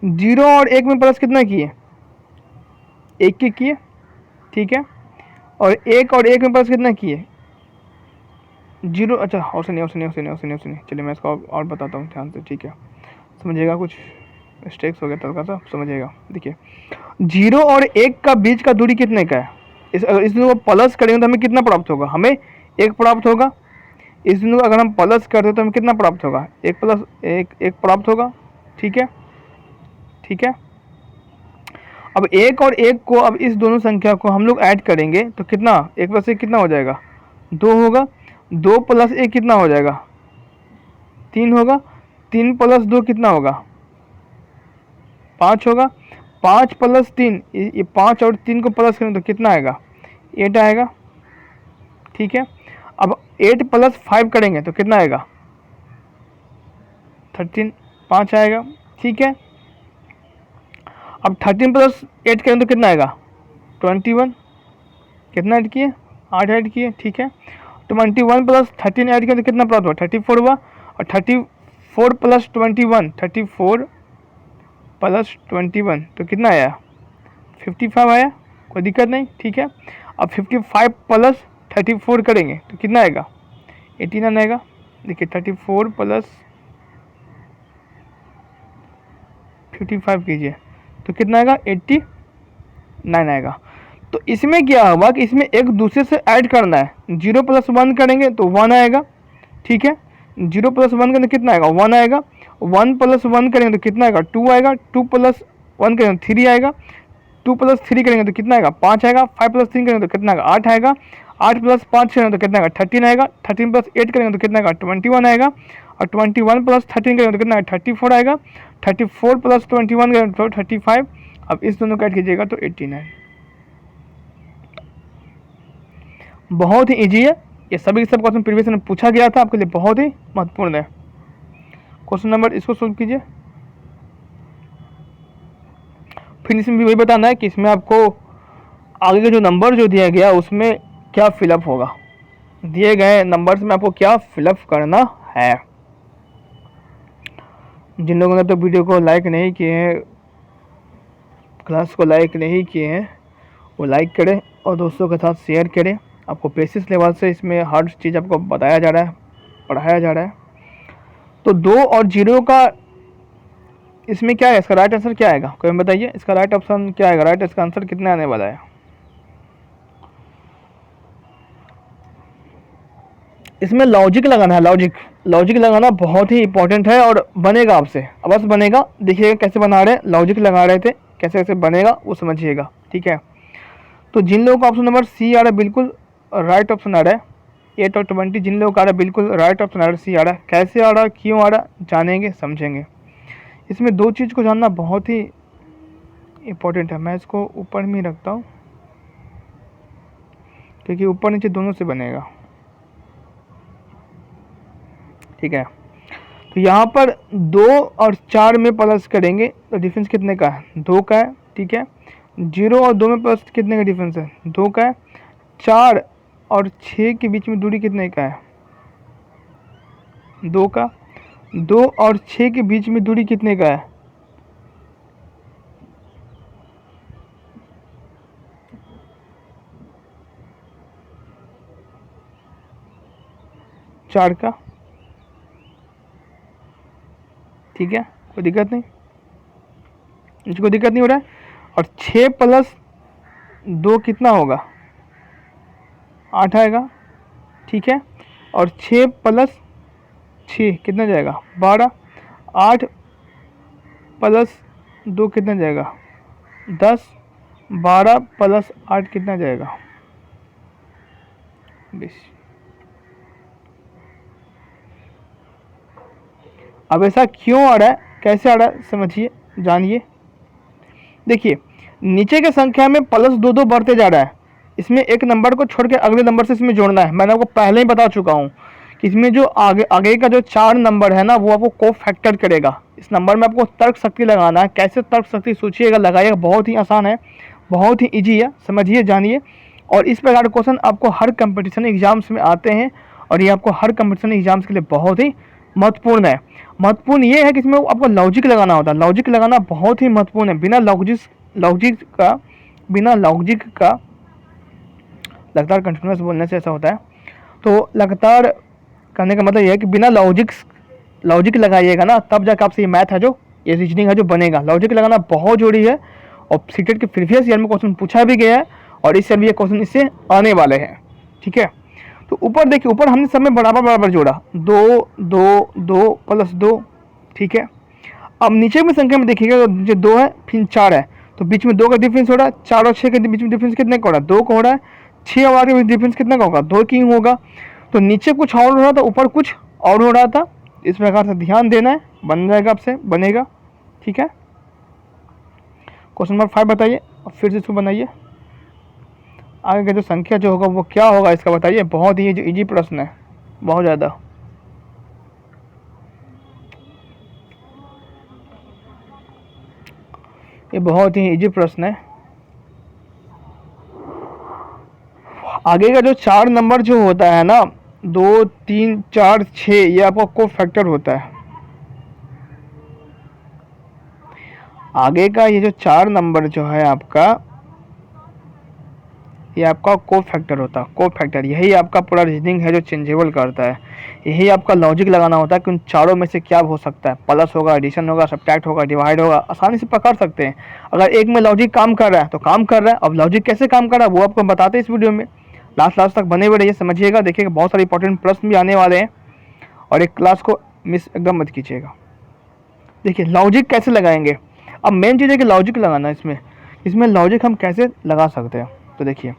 0 और 1 में प्लस कितना किए, 1 के किए, ठीक है। और 1 और 1 में प्लस कितना किए, 0, अच्छा और से नहीं, चलिए मैं इसको और बताता हूँ ध्यान से, ठीक है। समझिएगा, कुछ मिस्टेक्स हो गया तरीका सा, समझिएगा। देखिए 0 और 1 का बीच का दूरी कितने का है, इस दोनों को प्लस करेंगे तो हमें कितना प्राप्त होगा, हमें 1 प्राप्त होगा। इस दोनों को अगर हम प्लस करते तो हमें कितना प्राप्त होगा, 1 प्लस 1 प्राप्त होगा। ठीक है, ठीक है। अब 1 और 1 को, अब इस दोनों संख्या को हम लोग ऐड करेंगे तो कितना, 1 प्लस 1 कितना हो जाएगा, 2 होगा। 2 प्लस 1 कितना हो जाएगा, 3 होगा। 3 प्लस 2 कितना होगा, 5 होगा। 5 प्लस 3, ये 5 और 3 को प्लस करें तो कितना आएगा, 8 आएगा। ठीक है। अब 8 प्लस 5 करेंगे तो कितना आएगा, 13, 5 आएगा। ठीक है। अब 13 प्लस 8 करें तो कितना आएगा, 21। कितना ऐड किए, 8 ऐड किए। ठीक है। 21 प्लस 13 ऐड किया तो कितना प्राप्त हुआ, 34 हुआ। और 34 प्लस 21, 34 प्लस 21 तो कितना आया, 55 आया, कोई दिक्कत नहीं। ठीक है। अब 55 प्लस 34 करेंगे तो कितना आएगा, 89 आएगा। देखिए 34 प्लस 55 कीजिए तो कितना आएगा, 89 आएगा। तो इसमें क्या होगा कि इसमें एक दूसरे से ऐड करना है। 0 प्लस 1 करेंगे तो 1 आएगा। ठीक है। 0 प्लस 1 करेंगे कितना आएगा, 1 आएगा। 1 प्लस 1 करेंगे तो कितना आएगा, 2 आएगा। 2 प्लस 1 करेंगे तो 3 आएगा। 2 प्लस 3 करेंगे तो कितना आएगा, 5 आएगा। 5 प्लस 3 करेंगे तो कितना आएगा, 8 आएगा। 8 प्लस 5 करेंगे तो कितना आएगा, 13 आएगा। 13 प्लस 8 करेंगे तो कितना आएगा, 21 आएगा। और 21 प्लस 13 करेंगे तो कितना आएगा, 34 आएगा। 34 प्लस 21 करेंगे तो 35। अब इस दोनों को ऐड कीजिएगा तो 89। बहुत ही ईजी है ये, सभी सब क्वेश्चन प्रीवियस में पूछा गया था, आपके लिए बहुत ही महत्वपूर्ण है। क्वेश्चन नंबर इसको सोल्व कीजिए। फिर इसमें भी वही बताना है कि इसमें आपको आगे के जो नंबर जो दिया गया उसमें क्या फिलअप होगा, दिए गए नंबर्स में आपको क्या फिलअप करना है। जिन लोगों ने तो वीडियो को लाइक नहीं किए हैं, क्लास को लाइक नहीं किए हैं, वो लाइक करें और दोस्तों के साथ शेयर करें। आपको बेसिस लेवल से इसमें हर चीज़ आपको बताया जा रहा है, पढ़ाया जा रहा है। तो 2 और 0 का इसमें क्या है, इसका राइट आंसर क्या आएगा, कोई बताइए इसका राइट ऑप्शन क्या आएगा, राइट इसका आंसर कितना आने वाला है। इसमें लॉजिक लगाना है, लॉजिक लगाना बहुत ही इंपॉर्टेंट है और बनेगा आपसे, अवश्य बनेगा। देखिएगा कैसे बना रहे हैं, लॉजिक लगा रहे थे, कैसे कैसे बनेगा वो समझिएगा। ठीक है। तो जिन लोगों का ऑप्शन नंबर सी आ रहा है बिल्कुल राइट ऑप्शन आ रहा है। 8 और 20 जिन लोगों का आ रहा है बिल्कुल राइट ऑप्शन आ रहा है, सी आ रहा है। कैसे आ रहा है, क्यों आ रहा है, जानेंगे समझेंगे। इसमें 2 चीज़ को जानना बहुत ही इम्पोर्टेंट है। मैं इसको ऊपर में ही रखता हूँ क्योंकि ऊपर नीचे दोनों से बनेगा। ठीक है। तो यहाँ पर 2 और 4 में प्लस करेंगे तो डिफरेंस कितने का है, 2 का है। ठीक है। 0 और 2 में प्लस कितने का डिफरेंस है, 2 का है। 4 और 6 के बीच में दूरी कितने का है, 2 का। 2 और 6 के बीच में दूरी कितने का है, 4 का। ठीक है, कोई दिक्कत नहीं, इसको दिक्कत नहीं हो रहा है। और 6 प्लस 2 कितना होगा, 8 आएगा। ठीक है। और 6 प्लस 6 कितना जाएगा, 12। 8 प्लस 2 कितना जाएगा, 10। 12 प्लस 8 कितना जाएगा, 20। अब ऐसा क्यों आ रहा है, कैसे आ रहा है समझिए, जानिए। देखिए नीचे के संख्या में प्लस 2 बढ़ते जा रहा है, इसमें एक नंबर को छोड़ के अगले नंबर से इसमें जोड़ना है। मैंने आपको पहले ही बता चुका हूँ कि इसमें जो आगे का जो 4 नंबर है ना वो आपको को फैक्टर करेगा। इस नंबर में आपको तर्क शक्ति लगाना है। कैसे तर्क शक्ति सोचिएगा, लगाइएगा, बहुत ही आसान है, बहुत ही ईजी है, समझिए जानिए। और इस प्रकार के क्वेश्चन आपको हर कंपटीशन एग्जाम्स में आते हैं और ये आपको हर कंपटीशन एग्जाम्स के लिए बहुत ही महत्वपूर्ण है। महत्वपूर्ण ये है कि इसमें आपको लॉजिक लगाना होता है, लॉजिक लगाना बहुत ही महत्वपूर्ण है। बिना लॉजिक का लगातार कंटिन्यूस बोलने से ऐसा होता है। तो लगातार करने का मतलब यह है कि बिना लॉजिक्स लॉजिक लगाइएगा ना, तब जाकर आपसे ये मैथ है जो, ये रीजनिंग है जो बनेगा। लॉजिक लगाना बहुत जरूरी है, और सीटेट के प्रीवियस ईयर में क्वेश्चन पूछा भी गया है, और इस ईयर भी ये क्वेश्चन इससे आने वाले हैं। ठीक है, तो ऊपर देखिए, ऊपर हमने सब में बराबर बराबर जोड़ा, 2 2 2 प्लस 2। ठीक है, अब नीचे में संख्या में देखिएगा, जो 2 है फिर 4 है, तो बीच में 2 का डिफरेंस हो रहा है। 4 और 6 के बीच में डिफरेंस कितने का हो रहा है? 2 का हो रहा है। 6 और 8 के बीच डिफरेंस कितना का होगा? 2 की होगा। तो नीचे कुछ और हो रहा था, ऊपर कुछ और हो रहा था। इस प्रकार से ध्यान देना है, बन जाएगा, आपसे बनेगा। ठीक है, क्वेश्चन नंबर 5 बताइए, अब फिर से इसको बनाइए। आगे का जो संख्या जो होगा वो क्या होगा इसका बताइए। बहुत ही इजी प्रश्न है, बहुत ज़्यादा। ये बहुत ही इजी प्रश्न है। आगे का जो 4 नंबर जो होता है ना, 2 3 4 6, ये आपका को फैक्टर होता है। आगे का ये जो 4 नंबर जो है आपका, ये आपका को फैक्टर होता है। को फैक्टर यही आपका पूरा रीजनिंग है जो चेंजेबल करता है। यही आपका लॉजिक लगाना होता है कि उन चारों में से क्या हो सकता है। प्लस होगा, एडिशन होगा, सब्ट्रैक्ट होगा, डिवाइड होगा, आसानी से पकड़ सकते हैं। अगर एक में लॉजिक काम कर रहा है तो काम कर रहा है। अब लॉजिक कैसे काम कर रहा है वो आपको बताते हैं इस वीडियो में। लास्ट तक बने हुए रहिए, समझिएगा। देखिएगा बहुत सारे इंपॉर्टेंट प्रश्न भी आने वाले हैं, और एक क्लास को मिस एकदम मत कीजिएगा। देखिए लॉजिक कैसे लगाएंगे। अब मेन चीज़ है कि लॉजिक लगाना। इसमें लॉजिक हम कैसे लगा सकते हैं, तो देखिए,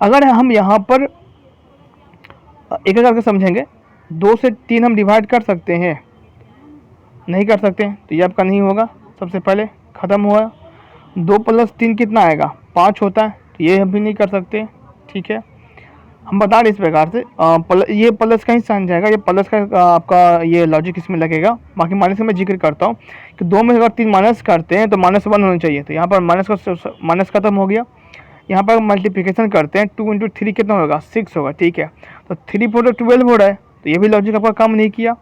अगर हम यहाँ पर एक एक करके समझेंगे, 2 से 3 हम डिवाइड कर सकते हैं, नहीं कर सकते हैं तो ये आपका नहीं होगा। सबसे पहले ख़त्म हुआ। 2 प्लस 3 कितना आएगा? 5 होता है, तो ये हम भी नहीं कर सकते। ठीक है, हम बता रहे इस प्रकार से, ये प्लस का ही साइन जाएगा, ये प्लस का आपका ये लॉजिक इसमें लगेगा। बाकी माइनस का मैं जिक्र करता हूँ कि 2 में अगर 3 माइनस करते हैं तो -1 होना चाहिए, तो यहाँ पर माइनस खत्म हो गया। यहाँ पर मल्टीप्लिकेशन करते हैं, 2 × 3 कितना होगा? 6 होगा। ठीक है, तो 3 4 12 हो रहा है, तो ये भी लॉजिक आपका काम नहीं किया।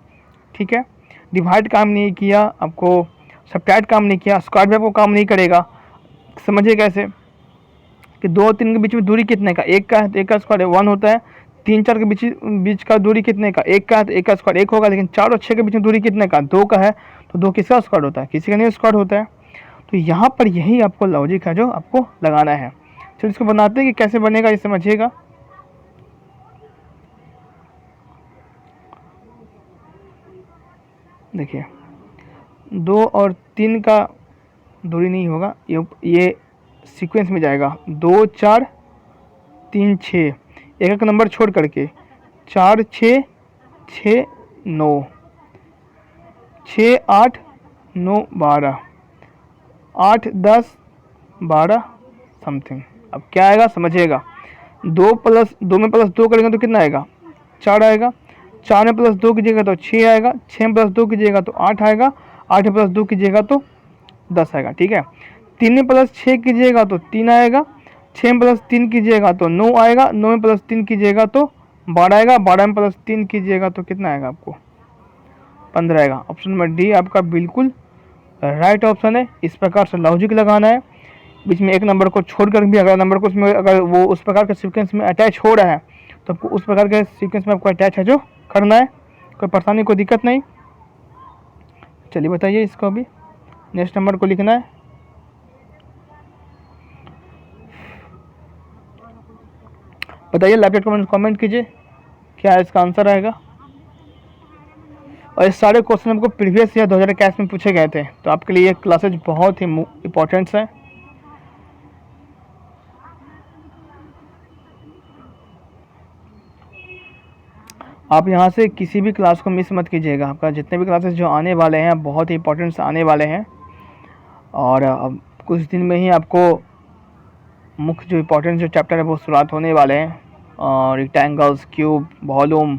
ठीक है, डिवाइड काम नहीं किया, आपको सब्ट्रैक्ट काम नहीं किया, स्क्वायर भी आपको काम नहीं करेगा। समझिए कैसे कि 2 और 3 के बीच में दूरी कितने का? 1 का है, तो 1 का स्क्वायर 1 होता है। 3 4 के बीच का दूरी कितने का? 1 का है, तो 1 का स्क्वायर 1 होगा। लेकिन 4 और 6 के बीच में दूरी कितने का? 2 का है, तो 2 किसका स्क्वायर होता है? किसी का नहीं स्क्वायर होता है। तो यहाँ पर यही आपको लॉजिक है जो आपको लगाना है। चलिए इसको बनाते हैं कि कैसे बनेगा, ये समझिएगा। देखिए 2 और 3 का दूरी नहीं होगा, ये सीक्वेंस में जाएगा। 2 4 3 6, एक एक नंबर छोड़ करके, 4 6 6 9, 6 8 9 12, 8 10 12 समथिंग। अब क्या आएगा समझिएगा। 2 में प्लस 2 करेंगे तो कितना आएगा? 4 आएगा। 4 में प्लस 2 कीजिएगा तो 6 आएगा। 6 में प्लस 2 कीजिएगा तो 8 आएगा। 8 में प्लस 2 कीजिएगा तो 10 आएगा। ठीक है, 3 में प्लस 6 कीजिएगा तो 3 आएगा। 6 में प्लस 3 कीजिएगा तो 9 आएगा। 9 में प्लस 3 कीजिएगा तो 12 आएगा। 12 में प्लस 3 कीजिएगा तो कितना आएगा आपको? 15 आएगा। ऑप्शन नंबर डी आपका बिल्कुल राइट ऑप्शन है। इस प्रकार से लॉजिक लगाना है। बीच में एक नंबर को छोड़कर भी अगर नंबर को उसमें अगर वो उस प्रकार के सीक्वेंस में अटैच हो रहा है तो आपको उस प्रकार के सीक्वेंस में आपको अटैच है जो करना है। कोई परेशानी, कोई दिक्कत नहीं। चलिए बताइए इसको। अभी नेक्स्ट नंबर को लिखना है। बताइए, लाइव चैट कमेंट कीजिए क्या इसका आंसर आएगा। और ये सारे क्वेश्चन हमको प्रीवियस ईयर 2021 में पूछे गए थे, तो आपके लिए ये क्लासेज बहुत ही इम्पोर्टेंट्स हैं। आप यहाँ से किसी भी क्लास को मिस मत कीजिएगा। आपका जितने भी क्लासेस जो आने वाले हैं बहुत ही इंपॉर्टेंट आने वाले हैं, और अब कुछ दिन में ही आपको मुख्य जो इंपॉर्टेंट जो चैप्टर है वो शुरुआत होने वाले हैं। और रेक्टेंगल्स, क्यूब, वॉल्यूम,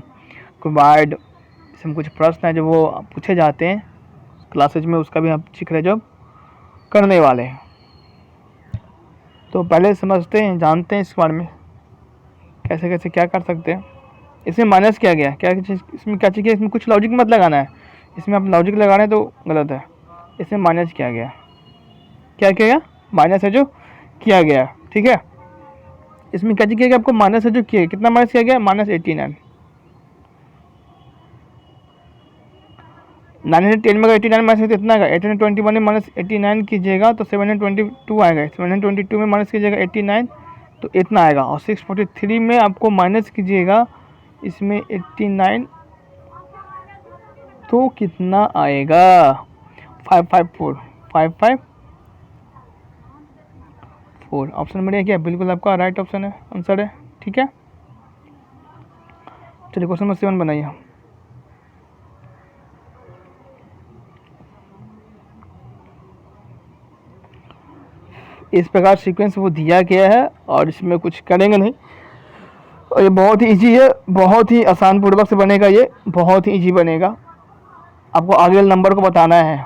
क्यूबॉइड, इसमें कुछ प्रश्न हैं जो वो पूछे जाते हैं क्लासेज में, उसका भी हम जिक्र जो करने वाले हैं। तो पहले समझते हैं, जानते हैं इस बारे में कैसे कैसे क्या कर सकते हैं। इसमें माइनस किया गया क्या चीज़, इसमें क्या चीज़, इसमें कुछ लॉजिक मत लगाना है। इसमें आप लॉजिक लगा रहे हैं तो गलत है। इसमें माइनस किया गया, क्या किया गया? माइनस है जो किया गया। ठीक है, इसमें क्या चीज़ किया गया? आपको माइनस है जो किया, कितना माइनस किया गया? -89। 910 में 89 माइनस इतना आएगा, 821 में माइनस 89 कीजिएगा तो 722 आएगा, 722 में माइनस कीजिएगा 89 तो इतना आएगा, और 643 में आपको माइनस कीजिएगा इसमें 89 तो कितना आएगा, 554 554। ऑप्शन बढ़िया क्या, बिल्कुल आपका राइट ऑप्शन है, आंसर है। ठीक है, चलिए क्वेश्चन नंबर 7 बनाइए। इस प्रकार सीक्वेंस वो दिया गया है और इसमें कुछ करेंगे नहीं, और ये बहुत ही इजी है, बहुत ही आसान पूर्वक से बनेगा, ये बहुत ही इजी बनेगा। आपको आगे वाले नंबर को बताना है,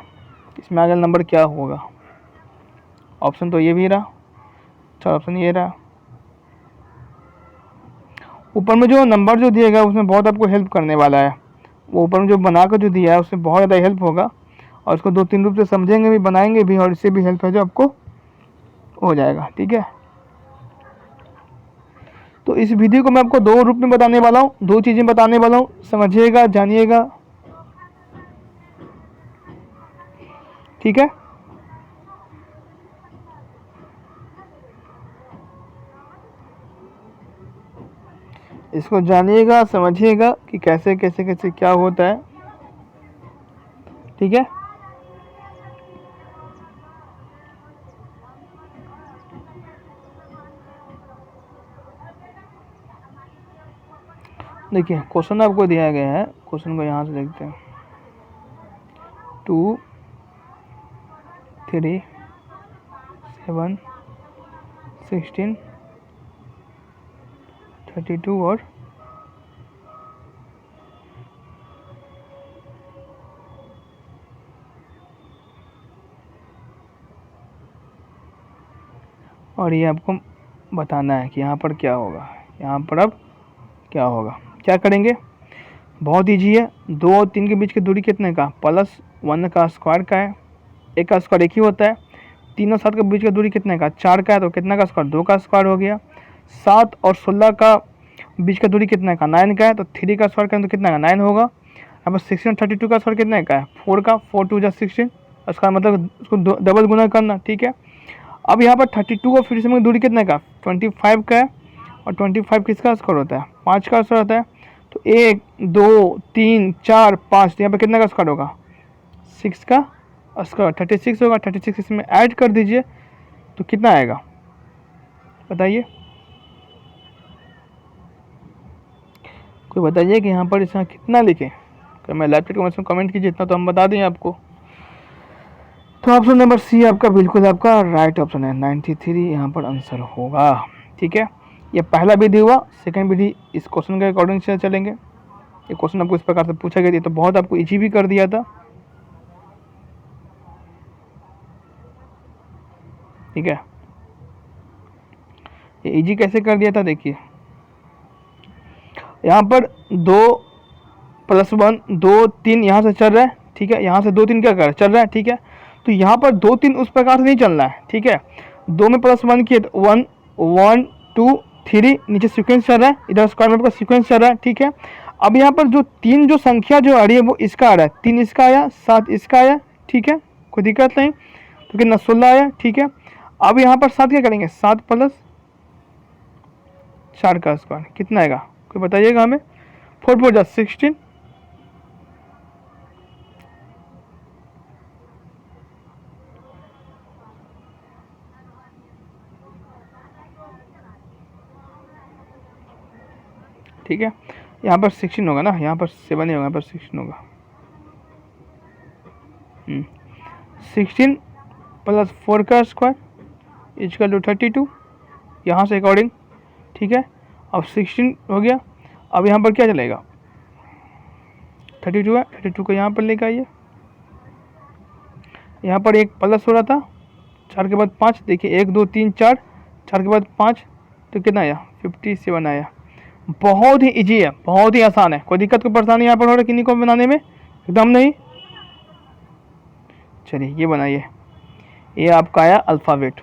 इसमें आगे वाला नंबर क्या होगा। ऑप्शन तो ये भी रहा, चार ऑप्शन ये रहा। ऊपर में जो नंबर जो दिया गया उसमें बहुत आपको हेल्प करने वाला है, वो ऊपर में जो बना कर जो दिया है उसमें बहुत ज़्यादा हेल्प होगा, और उसको 2-3 रूप से समझेंगे भी, बनाएंगे भी, और इससे भी हेल्प है जो आपको हो जाएगा। ठीक है, तो इस विधि को मैं आपको 2 रूप में बताने वाला हूँ, 2 चीज़ें बताने वाला हूँ, समझिएगा, जानिएगा। ठीक है, इसको जानिएगा, समझिएगा कि कैसे कैसे कैसे क्या होता है। ठीक है, देखिए क्वेश्चन आपको दिया गया है, क्वेश्चन को यहाँ से देखते हैं। 2 3 7 16 32 और ये आपको बताना है कि यहाँ पर क्या होगा, यहाँ पर अब क्या होगा। क्या करेंगे, बहुत ईजी है। 2 और 3 के बीच की दूरी कितने का, +1 का स्क्वायर का है, एक का स्क्वायर एक ही होता है। 3 और 7 के बीच की दूरी कितने का, 4 का है, तो कितना का स्क्वायर, 2 का स्क्वायर हो गया। 7 और 16 का बीच का दूरी कितने का, 9 का है, तो 3 का स्क्वायर करें तो कितना का, 9 होगा। यहाँ पर 16 और 32 का स्क्वायर कितने का है, 4 का, 4 2 जा 16, उसका मतलब उसको डबल गुना करना। ठीक है, अब यहाँ पर 32 और 57 की दूरी कितने का, 25 का है, और 25 किसका स्क्वायर होता है, 5 का स्क्वायर होता है। तो 1 2 3 4 5, तो यहाँ पर कितने का स्क्वायर होगा, 6 का स्क्वायर, 36 होगा। 36 इसमें ऐड कर दीजिए तो कितना आएगा बताइए, कोई बताइए कि यहाँ पर इसमें कितना लिखें। तो मैं लैपटॉप को इसमें कमेंट कीजिए, इतना तो हम बता दें आपको। तो ऑप्शन नंबर सी आपका बिल्कुल आपका राइट ऑप्शन है, 93 यहाँ पर आंसर होगा। ठीक है, ये पहला विधि हुआ। सेकंड विधि इस क्वेश्चन के अकॉर्डिंग से चलेंगे। ये क्वेश्चन आपको इस प्रकार से पूछा गया, तो बहुत आपको इजी भी कर दिया था। ठीक है, ये इजी कैसे कर दिया था, देखिए यहाँ पर 2 + 1 2 3 यहाँ से चल रहा है। ठीक है, यहाँ से 2 3 क्या कर रहा है, चल रहा है। ठीक है, तो यहाँ पर 2 3 उस प्रकार से नहीं चलना है। ठीक है, 2 में +1 किए तो 1 1 2 3 नीचे सीक्वेंस चल रहा है, इधर स्क्वायर में सीक्वेंस चल रहा है। ठीक है, अब यहाँ पर जो 3 जो संख्या जो आ रही है वो इसका आ रहा है, 3 इसका आया, 7 इसका आया। ठीक है, कोई दिक्कत नहीं, तो कितना 16 आया। ठीक है, अब यहाँ पर 7 क्या करेंगे, 7 + 4 का स्क्वायर कितना आएगा, कोई बताइएगा हमें। 4 4 जा 16, ठीक है, यहाँ पर 16 होगा ना, यहाँ पर 7 नहीं होगा, यहाँ पर 16 होगा। 16 + 4 का स्क्वायर इक्वल टू 32, यहाँ से अकॉर्डिंग। ठीक है, अब 16 हो गया। अब यहाँ पर क्या चलेगा, 32 है, 32 को यहाँ पर लेकर आइए। यहाँ पर एक प्लस हो रहा था, 4 के बाद 5, देखिए 1 2 3 4, 4 के बाद 5, तो कितना आया, 57 आया। बहुत ही इजी है, बहुत ही आसान है, कोई दिक्कत कोई परेशानी यहाँ पर हो रहा है किन्हीं को बनाने में, एकदम नहीं। चलिए ये बनाइए, ये आपका आया अल्फ़ाबेट।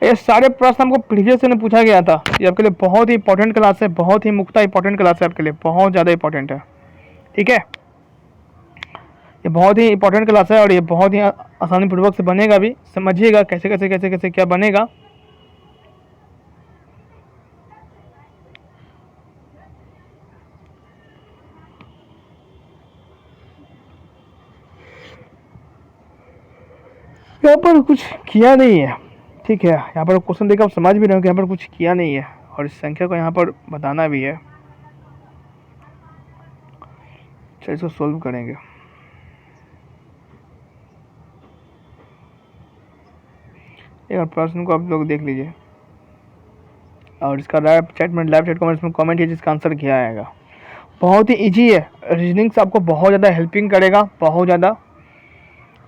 ये सारे प्रश्न हमको प्रीवियस से पूछा गया था। ये आपके लिए बहुत ही इंपॉर्टेंट क्लास है, बहुत ही मुख्य इंपॉर्टेंट क्लास है आपके लिए, बहुत ज़्यादा इंपॉर्टेंट है। ठीक है, ये बहुत ही इंपॉर्टेंट क्लास है और ये बहुत ही आसानी पूर्वक से बनेगा भी, समझिएगा कैसे कैसे कैसे कैसे क्या बनेगा। यहाँ पर कुछ किया नहीं है, ठीक है। यहाँ पर क्वेश्चन देखकर आप समझ भी रहे हो कि यहाँ पर कुछ किया नहीं है और इस संख्या को यहाँ पर बताना भी है। चलिए इसको सोल्व करेंगे। एक बार प्रश्न को आप लोग देख लीजिए और इसका लाइव चैट कमेंट्स में कमेंट है जिसका आंसर क्या आएगा। बहुत ही इजी है, रीजनिंग से आपको बहुत ज़्यादा हेल्पिंग करेगा, बहुत ज़्यादा,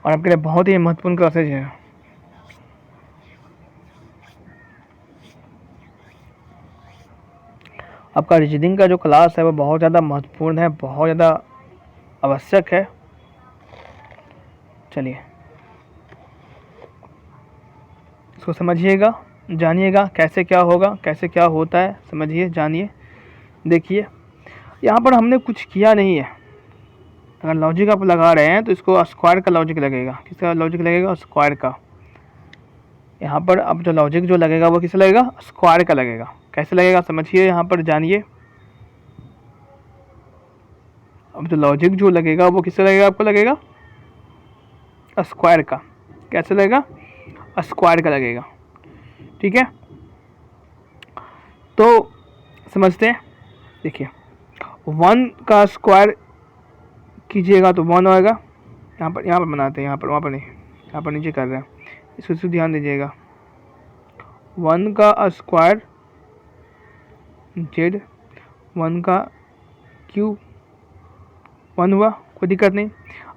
और आपके लिए बहुत ही महत्वपूर्ण क्लासेज है। आपका रीजनिंग का जो क्लास है वो बहुत ज़्यादा महत्वपूर्ण है, बहुत ज़्यादा आवश्यक है। चलिए इसको समझिएगा, जानिएगा कैसे क्या होगा, कैसे क्या होता है, समझिए, जानिए। देखिए यहाँ पर हमने कुछ किया नहीं है। अगर लॉजिक आप लगा रहे हैं तो इसको स्क्वायर का लॉजिक लगेगा। किसका लॉजिक लगेगा? स्क्वायर का। यहाँ पर अब जो लॉजिक जो लगेगा वो किसका लगेगा? स्क्वायर का लगेगा। कैसे लगेगा समझिए, यहाँ पर जानिए। अब जो लॉजिक जो लगेगा वो किससे लगेगा? आपको लगेगा स्क्वायर का। कैसे लगेगा? स्क्वायर का लगेगा, ठीक है। तो समझते हैं। देखिए 1 का स्क्वायर कीजिएगा तो 1 आएगा। यहाँ पर बनाते हैं, यहाँ पर, वहाँ पर नहीं, यहाँ पर नीचे कर रहे हैं, इसको ध्यान दीजिएगा। 1 का स्क्वायर जेड, 1 का क्यूब, 1 हुआ, कोई दिक्कत नहीं।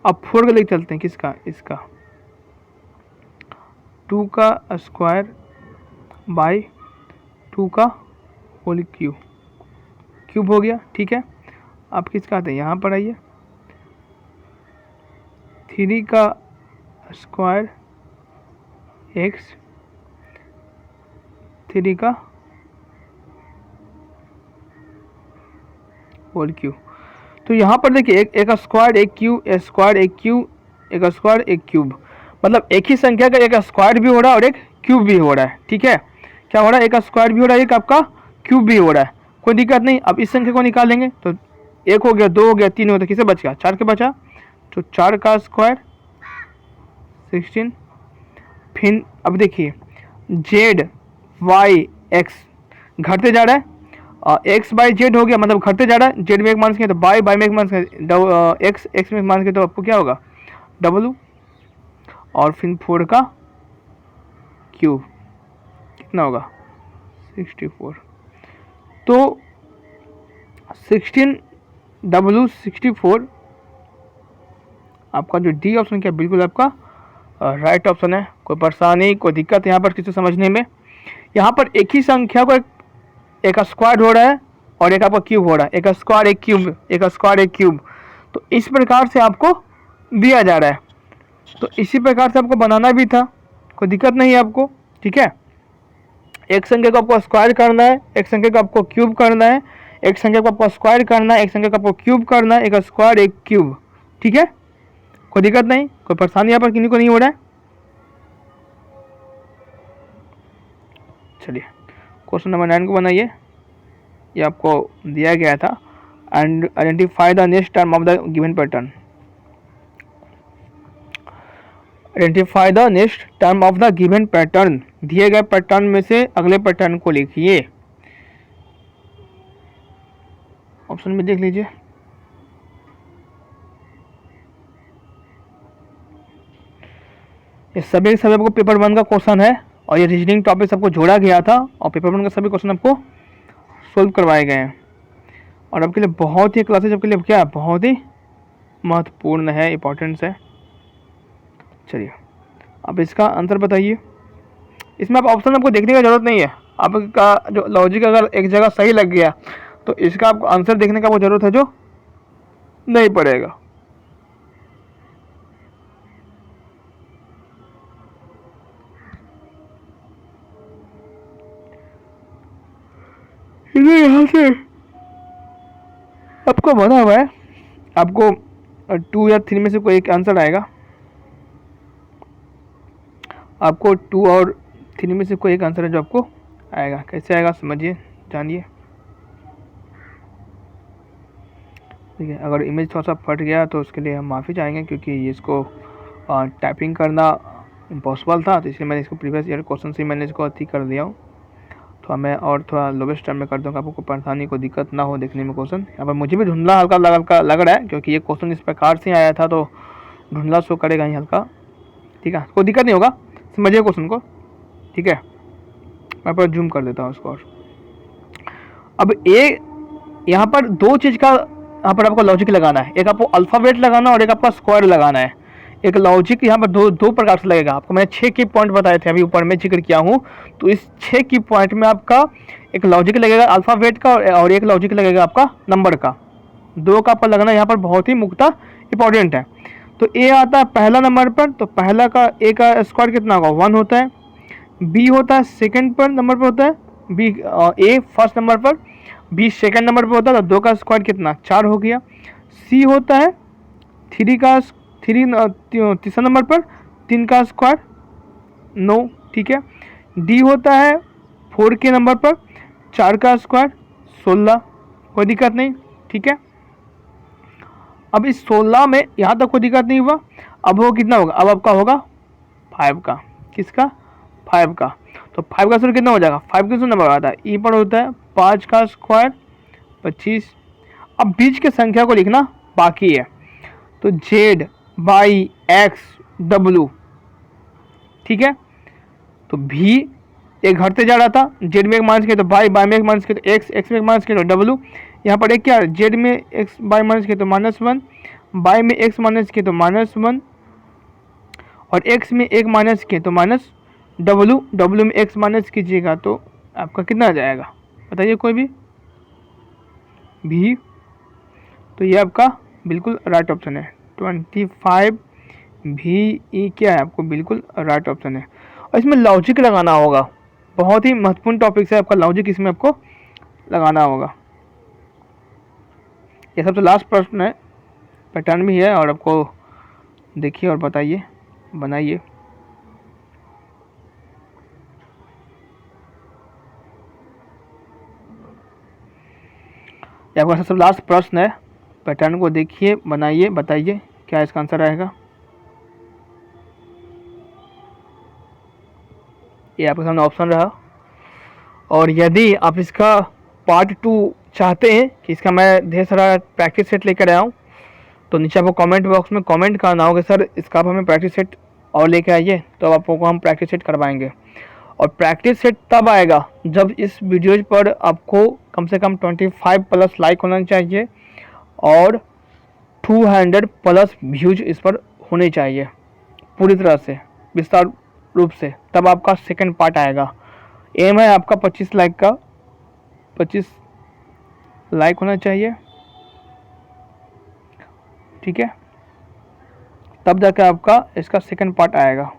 अब 4 का लेके चलते हैं, किसका? इसका। 2 का स्क्वायर बाई 2 का होल क्यूब हो गया, ठीक है। अब किसका आते हैं? यहाँ पर आइए, 3 का स्क्वायर एक्स, 3 का होल क्यूब। तो यहाँ पर देखिए एक स्क्वायर एक क्यूब, एक स्क्वायर एक क्यूब, एक स्क्वायर एक क्यूब, मतलब एक ही संख्या का एक स्क्वायर भी हो रहा है और एक क्यूब भी हो रहा है, ठीक है। क्या हो रहा है? एक स्क्वायर भी हो रहा है, एक आपका क्यूब भी हो रहा है, कोई दिक्कत नहीं। अब इस संख्या को निकालेंगे तो 1 हो गया, 2 हो गया, 3 हो गया, किसे बच गया? 4 के बचा। तो 4 का स्क्वायर 16। फिर अब देखिए जेड वाई एक्स घटते जा रहा है, एक्स बाई जेड हो गया, मतलब घटते जा रहा है। जेड में एक माइनस किया तो बाई में एक माइनस किया, एक्स में माइनस किया तो आपको क्या होगा? डब्लू। और फिर 4 का क्यूब कितना होगा? 64। तो 16W64 आपका जो डी ऑप्शन क्या बिल्कुल आपका राइट ऑप्शन है। कोई परेशानी, कोई दिक्कत यहाँ पर किसी समझने में? यहाँ पर एक ही संख्या को एक स्क्वायर हो रहा है और एक आपका क्यूब हो रहा है, एक स्क्वायर एक क्यूब, एक स्क्वायर एक क्यूब। तो इस प्रकार से आपको दिया जा रहा है, तो इसी प्रकार से आपको बनाना भी था, कोई दिक्कत नहीं है आपको, ठीक है। एक संख्या को आपको स्क्वायर करना है, एक संख्या को आपको क्यूब करना है, एक संख्या को आपको स्क्वायर करना है, एक संख्या को आपको क्यूब करना है, एक स्क्वायर एक क्यूब, ठीक है। कोई दिक्कत नहीं, कोई परेशानी यहाँ पर किसी को नहीं हो रहा है। चलिए क्वेश्चन नंबर 9 को बनाइए, ये आपको दिया गया था। And identify the next term of the given pattern. Identify the next term of the given pattern, दिए गए पैटर्न में से अगले पैटर्न को लिखिए। ऑप्शन में देख लीजिए, ये सभी आपको पेपर 1 का क्वेश्चन है और ये रीजनिंग टॉपिक सबको जोड़ा गया था और पेपर 1 का सभी क्वेश्चन आपको सोल्व करवाए गए हैं और आपके लिए बहुत ही क्लासेज आपके लिए क्या बहुत ही महत्वपूर्ण है, इंपॉर्टेंस है। चलिए अब इसका आंसर बताइए। इसमें आप ऑप्शन आपको देखने की ज़रूरत नहीं है, आपका जो लॉजिक अगर एक जगह सही लग गया तो इसका आपको आंसर देखने का वो ज़रूरत है जो नहीं पड़ेगा। यहाँ से आपको बना हुआ है, आपको 2 या 3 में से कोई एक आंसर आएगा। आपको 2 और 3 में से कोई एक आंसर है जो आपको आएगा। कैसे आएगा समझिए, जानिए। ठीक है, अगर इमेज थोड़ा सा फट गया तो उसके लिए हम माफ़ी चाहेंगे, क्योंकि इसको टाइपिंग करना इम्पॉसिबल था, तो इसलिए मैंने इसको प्रीवियस ईयर क्वेश्चन से मैंने इसको अति कर दिया हूँ। तो मैं और थोड़ा लोवेस्ट टाइम में कर दूँगा, आपको परेशानी को दिक्कत ना हो देखने में क्वेश्चन। यहाँ पर मुझे भी धुंधला हल्का लग रहा है, क्योंकि ये क्वेश्चन इस प्रकार से आया था तो धुंधला शो करेगा ही हल्का। ठीक है, कोई दिक्कत नहीं होगा, समझिए क्वेश्चन को। ठीक है, मैं पर जूम कर देता हूँ इसको। और अब यहाँ पर दो चीज़ का यहाँ पर आपको लॉजिक लगाना है, एक आपको अल्फ़ाबेट लगाना और एक आपका स्क्वायर लगाना है। एक लॉजिक यहाँ पर दो प्रकार से लगेगा। आपको मैंने 6 की पॉइंट बताए थे, अभी ऊपर में जिक्र किया हूँ। तो इस 6 की पॉइंट में आपका एक लॉजिक लगेगा अल्फ़ाबेट का और एक लॉजिक लगेगा आपका नंबर का। दो का पर लगना यहाँ पर बहुत ही मुख्य इंपॉर्टेंट है। तो ए आता है पहला नंबर पर, तो पहला का ए का स्क्वायर कितना होगा 1 होता है। बी होता है सेकंड पर नंबर पर होता है, बी ए फर्स्ट नंबर पर, बी सेकंड नंबर पर होता है, तो 2 का स्क्वायर कितना 4 हो गया। सी होता है 3 तीसरा नंबर पर, 3 का स्क्वायर 9। ठीक है, डी होता है 4 के नंबर पर, 4 का स्क्वायर 16, कोई दिक्कत नहीं। ठीक है, अब इस 16 में यहाँ तक कोई दिक्कत नहीं हुआ। अब वो कितना होगा, अब आपका होगा 5 का, किसका 5 का। तो 5 का स्क्वायर कितना हो जाएगा, 5 किस नंबर आता है ई पर होता है 5 का स्क्वायर 25। अब बीच के संख्या को लिखना बाकी है, तो जेड बाई एक्स डब्लू। ठीक है, तो भी एक घटते जा रहा था, जेड में एक माइनस किया तो बाई में एक माइनस किया तो एक्स में एक माइनस किया तो डब्लू। यहाँ पर एक क्या, जेड में एक्स बाई माइनस किया तो -1, बाई में एक्स माइनस किया तो -1 और एक्स में एक माइनस किया तो डब्लू में एक्स माइनस कीजिएगा तो आपका कितना आ जाएगा बताइए कोई भी। तो ये आपका बिल्कुल राइट ऑप्शन है, 25 भी ई क्या है आपको बिल्कुल राइट ऑप्शन है। और इसमें लॉजिक लगाना होगा, बहुत ही महत्वपूर्ण टॉपिक है आपका लॉजिक, इसमें आपको लगाना होगा। ये सबसे लास्ट प्रश्न है, पैटर्न भी है और आपको देखिए और बताइए, बनाइए। ये आपका सबसे लास्ट प्रश्न है, पैटर्न को देखिए, बनाइए, बताइए क्या इसका आंसर आएगा। ये आपके सामने ऑप्शन रहा। और यदि आप इसका पार्ट 2 चाहते हैं कि इसका मैं ढेर सारा प्रैक्टिस सेट लेकर आया हूँ, तो नीचे आपको कमेंट बॉक्स में कमेंट करना होगा सर इसका आप हमें प्रैक्टिस सेट और लेके आइए, तो आपको हम प्रैक्टिस सेट करवाएंगे। और प्रैक्टिस सेट तब आएगा जब इस वीडियो पर आपको कम से कम 25+ लाइक होना चाहिए और 200 प्लस व्यूज इस पर होने चाहिए पूरी तरह से विस्तार रूप से, तब आपका सेकंड पार्ट आएगा। एम है आपका 25 लाइक का, 25 लाइक होना चाहिए। ठीक है, तब जाकर आपका इसका सेकंड पार्ट आएगा,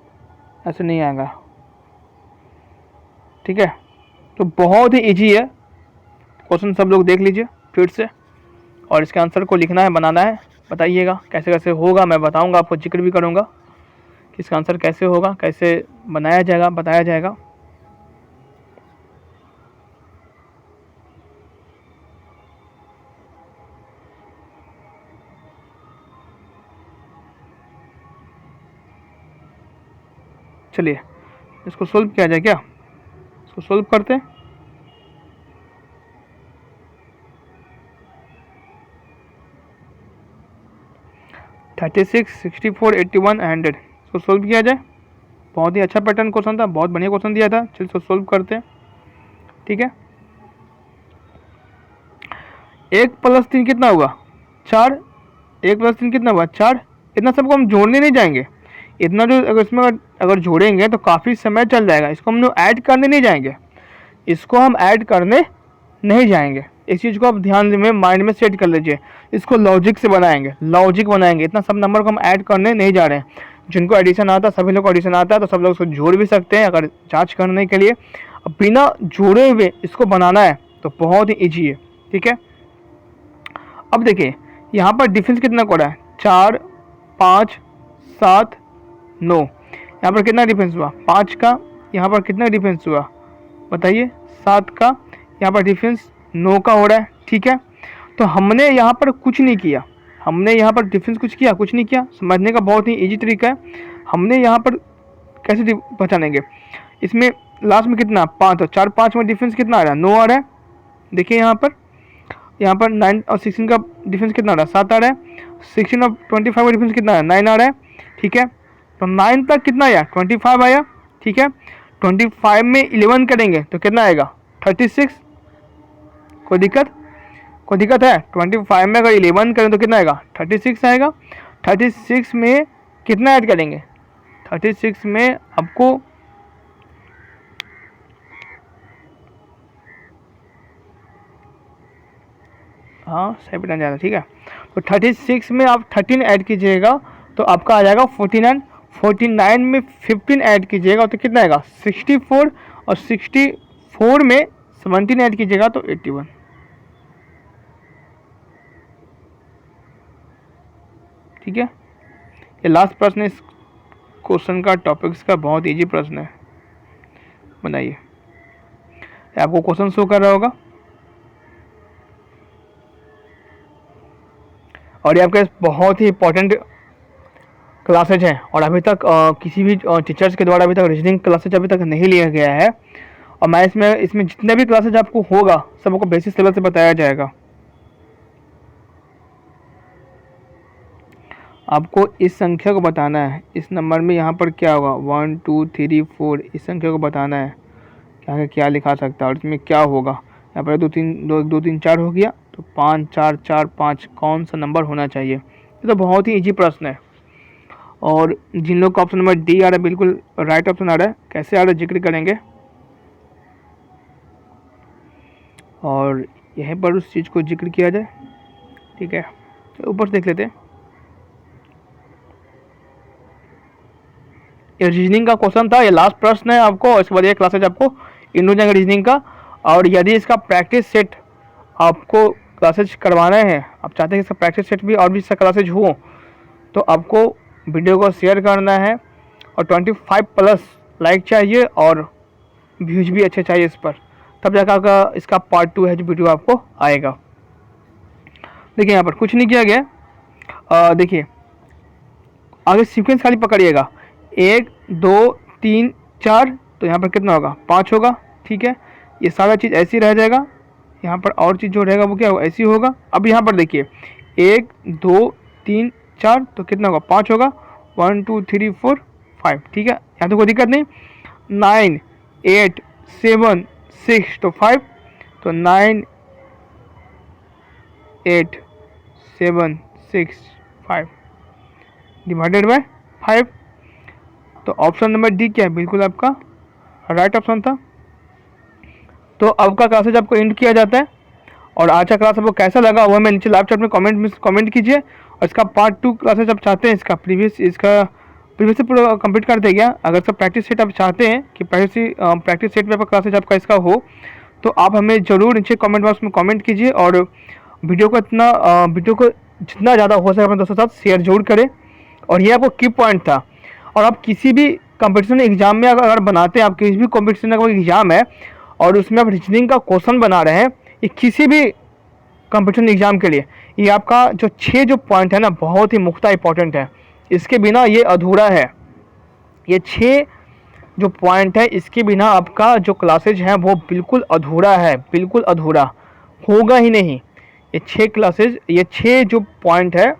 ऐसे नहीं आएगा। ठीक है, तो बहुत ही इजी है क्वेश्चन, सब लोग देख लीजिए फिर से और इसके आंसर को लिखना है, बनाना है, बताइएगा कैसे कैसे होगा, मैं बताऊंगा, आपको जिक्र भी करूंगा कि इसका आंसर कैसे होगा, कैसे बनाया जाएगा, बताया जाएगा। चलिए इसको सोल्व किया जाए क्या, इसको सोल्व करते हैं। थर्टी 64, 81, 100 इसको सोल्व किया जाए। बहुत ही अच्छा पैटर्न क्वेश्चन था, बहुत बढ़िया क्वेश्चन दिया था। चलिए इसको सोल्व करते हैं। ठीक है, 1 + 3 कितना हुआ 4, 1 + 3 कितना हुआ 4। इतना सबको हम जोड़ने नहीं जाएंगे, इतना जो अगर इसमें अगर जोड़ेंगे तो काफ़ी समय चल जाएगा। इसको हम लोग ऐड करने नहीं जाएंगे, इसको हम ऐड करने नहीं जाएंगे। इस चीज़ को आप ध्यान में माइंड में सेट कर लीजिए। इसको लॉजिक से बनाएंगे, लॉजिक बनाएंगे। इतना सब नंबर को हम ऐड करने नहीं जा रहे हैं। जिनको एडिशन आता है, सभी लोग को एडिशन आता है, तो सब लोग इसको जोड़ भी सकते हैं अगर जांच करने के लिए। अब बिना जोड़े हुए इसको बनाना है तो बहुत ही ईजी है। ठीक है, अब देखिए यहाँ पर डिफरेंस कितना को रहा है 4, 5, 7, 9। यहाँ पर कितना डिफरेंस हुआ? 5 का। यहाँ पर कितना डिफरेंस हुआ बताइए? 7 का। यहाँ पर डिफरेंस 9 का हो रहा है। ठीक है, तो हमने यहाँ पर कुछ नहीं किया, हमने यहाँ पर डिफरेंस कुछ किया? कुछ नहीं किया। समझने का बहुत ही इजी तरीका है। हमने यहाँ पर कैसे पहचानेंगे? इसमें लास्ट में कितना? 5, तो 4, 5 में डिफरेंस कितना आ रहा है? 9 आ रहा है। देखिए यहाँ पर 9 और 16 का डिफरेंस कितना आ रहा है? 7 आ रहा है। 16 और 25 का डिफरेंस कितना है? 9 आ रहा है। ठीक है, तो 9 तक कितना आया? 25 आया। ठीक है, 25 में 11 करेंगे तो कितना आएगा? 36। कोई दिक्कत? कोई दिक्कत है? 25 में अगर 11 करें तो कितना आएगा? 36 आएगा। 36 में कितना ऐड करेंगे? 36 में आपको हाँ सही बटन जाना। ठीक है, तो 36 में आप 13 ऐड कीजिएगा तो आपका आ जाएगा 49। 49 में 15 ऐड कीजिएगा तो कितना आएगा? 64। और 64 में 17 ऐड कीजिएगा तो 81। ठीक है, ये लास्ट प्रश्न इस क्वेश्चन का, टॉपिक्स का बहुत इजी प्रश्न है। बनाइए, आपको क्वेश्चन शो कर रहा होगा और ये आपके बहुत ही इंपॉर्टेंट क्लासेज हैं और अभी तक किसी भी टीचर्स के द्वारा अभी तक रीजनिंग क्लासेज अभी तक नहीं लिया गया है। और मैं इसमें जितने भी क्लासेज आपको होगा सब आपको बेसिक लेवल से बताया जाएगा। आपको इस संख्या को बताना है, इस नंबर में यहाँ पर क्या होगा? 1 2 3 4, इस संख्या को बताना है क्या क्या लिखा सकता है और इसमें क्या होगा। यहाँ पर 2 3 4 हो गया तो 5 4 4 5 कौन सा नंबर होना चाहिए? ये तो बहुत ही इजी प्रश्न है। और जिन लोग का ऑप्शन नंबर डी आ रहा है बिल्कुल राइट ऑप्शन आ रहा है। कैसे आ रहा है जिक्र करेंगे और यहीं पर उस चीज़ को जिक्र किया जाए। ठीक है, तो ऊपर से देख लेते हैं। ये रीजनिंग का क्वेश्चन था, ये लास्ट प्रश्न है आपको। इसके बाद ये क्लासेज आपको इन हो जाएगा रीजनिंग का। और यदि इसका प्रैक्टिस सेट आपको क्लासेज करवाना है, आप चाहते हैं कि इसका प्रैक्टिस सेट भी और भी इसका क्लासेज हो, तो आपको वीडियो को शेयर करना है और 25+ लाइक चाहिए और व्यूज भी अच्छे चाहिए इस पर, तब जाकर इसका पार्ट 2 है जो वीडियो आपको आएगा। देखिए यहाँ पर कुछ नहीं किया गया। देखिए आगे सीक्वेंस खाली पकड़िएगा, 1 2 3 4, तो यहाँ पर कितना होगा? 5 होगा। ठीक है, ये सारा चीज़ ऐसी रह जाएगा। यहाँ पर और चीज़ जो रहेगा वो क्या होगा? ऐसी होगा। अब यहाँ पर देखिए 1 2 3 4, तो कितना होगा? 5 होगा। 1 2 3 4 5। ठीक है, यहाँ तो कोई दिक्कत नहीं। 9 8 7 6, तो 5, तो 9 8 7 6 5 डिवाइडेड बाय 5। तो ऑप्शन नंबर डी क्या है? बिल्कुल आपका राइट ऑप्शन था। तो अब का क्लासेज आपको एंड किया जाता है। और आज का क्लास आपको कैसा लगा वह मैं नीचे लाइव चैट में कमेंट कीजिए। और इसका पार्ट 2 क्लासेज आप चाहते हैं, इसका प्रीवियस से पूरा कंप्लीट कर देगा। अगर सब प्रैक्टिस सेट आप चाहते हैं कि प्रैक्टिस सेट में आपका क्लासेज आपका इसका हो, तो आप हमें ज़रूर नीचे कमेंट बॉक्स में कमेंट कीजिए। और वीडियो को जितना ज़्यादा हो सके अपने दोस्तों के साथ शेयर जरूर करें। और ये आपको की पॉइंट था। और आप किसी भी कंपटीशन एग्जाम में अगर बनाते हैं, आप किसी भी कंपटीशन का एग्जाम है और उसमें आप रीजनिंग का क्वेश्चन बना रहे हैं, ये किसी भी कंपटीशन एग्जाम के लिए ये आपका जो 6 जो पॉइंट है ना, बहुत ही मुख्ता इंपॉर्टेंट है। इसके बिना ये अधूरा है। ये 6 जो पॉइंट है, इसके बिना आपका जो क्लासेज है वो बिल्कुल अधूरा है, बिल्कुल अधूरा होगा ही नहीं। ये 6 क्लासेज, ये 6 जो पॉइंट है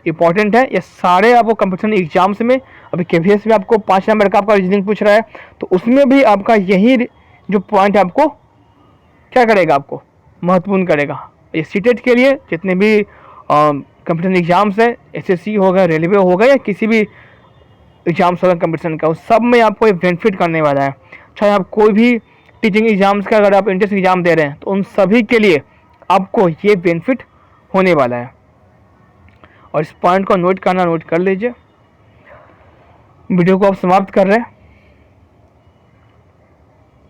इंपॉर्टेंट है। ये सारे आपको कंपटीशन एग्जाम्स में, अभी KVS में आपको 5 नंबर का आपका रीजनिंग पूछ रहा है, तो उसमें भी आपका यही जो पॉइंट है आपको क्या करेगा? आपको महत्वपूर्ण करेगा। ये सीटेट के लिए जितने भी कंपटीशन एग्जाम्स है, SSC होगा, रेलवे होगा या किसी भी एग्जाम्स होगा कंपटीशन का, उस सब में आपको ये बेनिफिट करने वाला है। चाहे आप कोई भी टीचिंग एग्जाम्स का अगर आप एंट्रेंस एग्जाम दे रहे हैं, तो उन सभी के लिए आपको ये बेनिफिट होने वाला है। और इस पॉइंट को नोट कर लीजिए। वीडियो को आप समाप्त कर रहे हैं।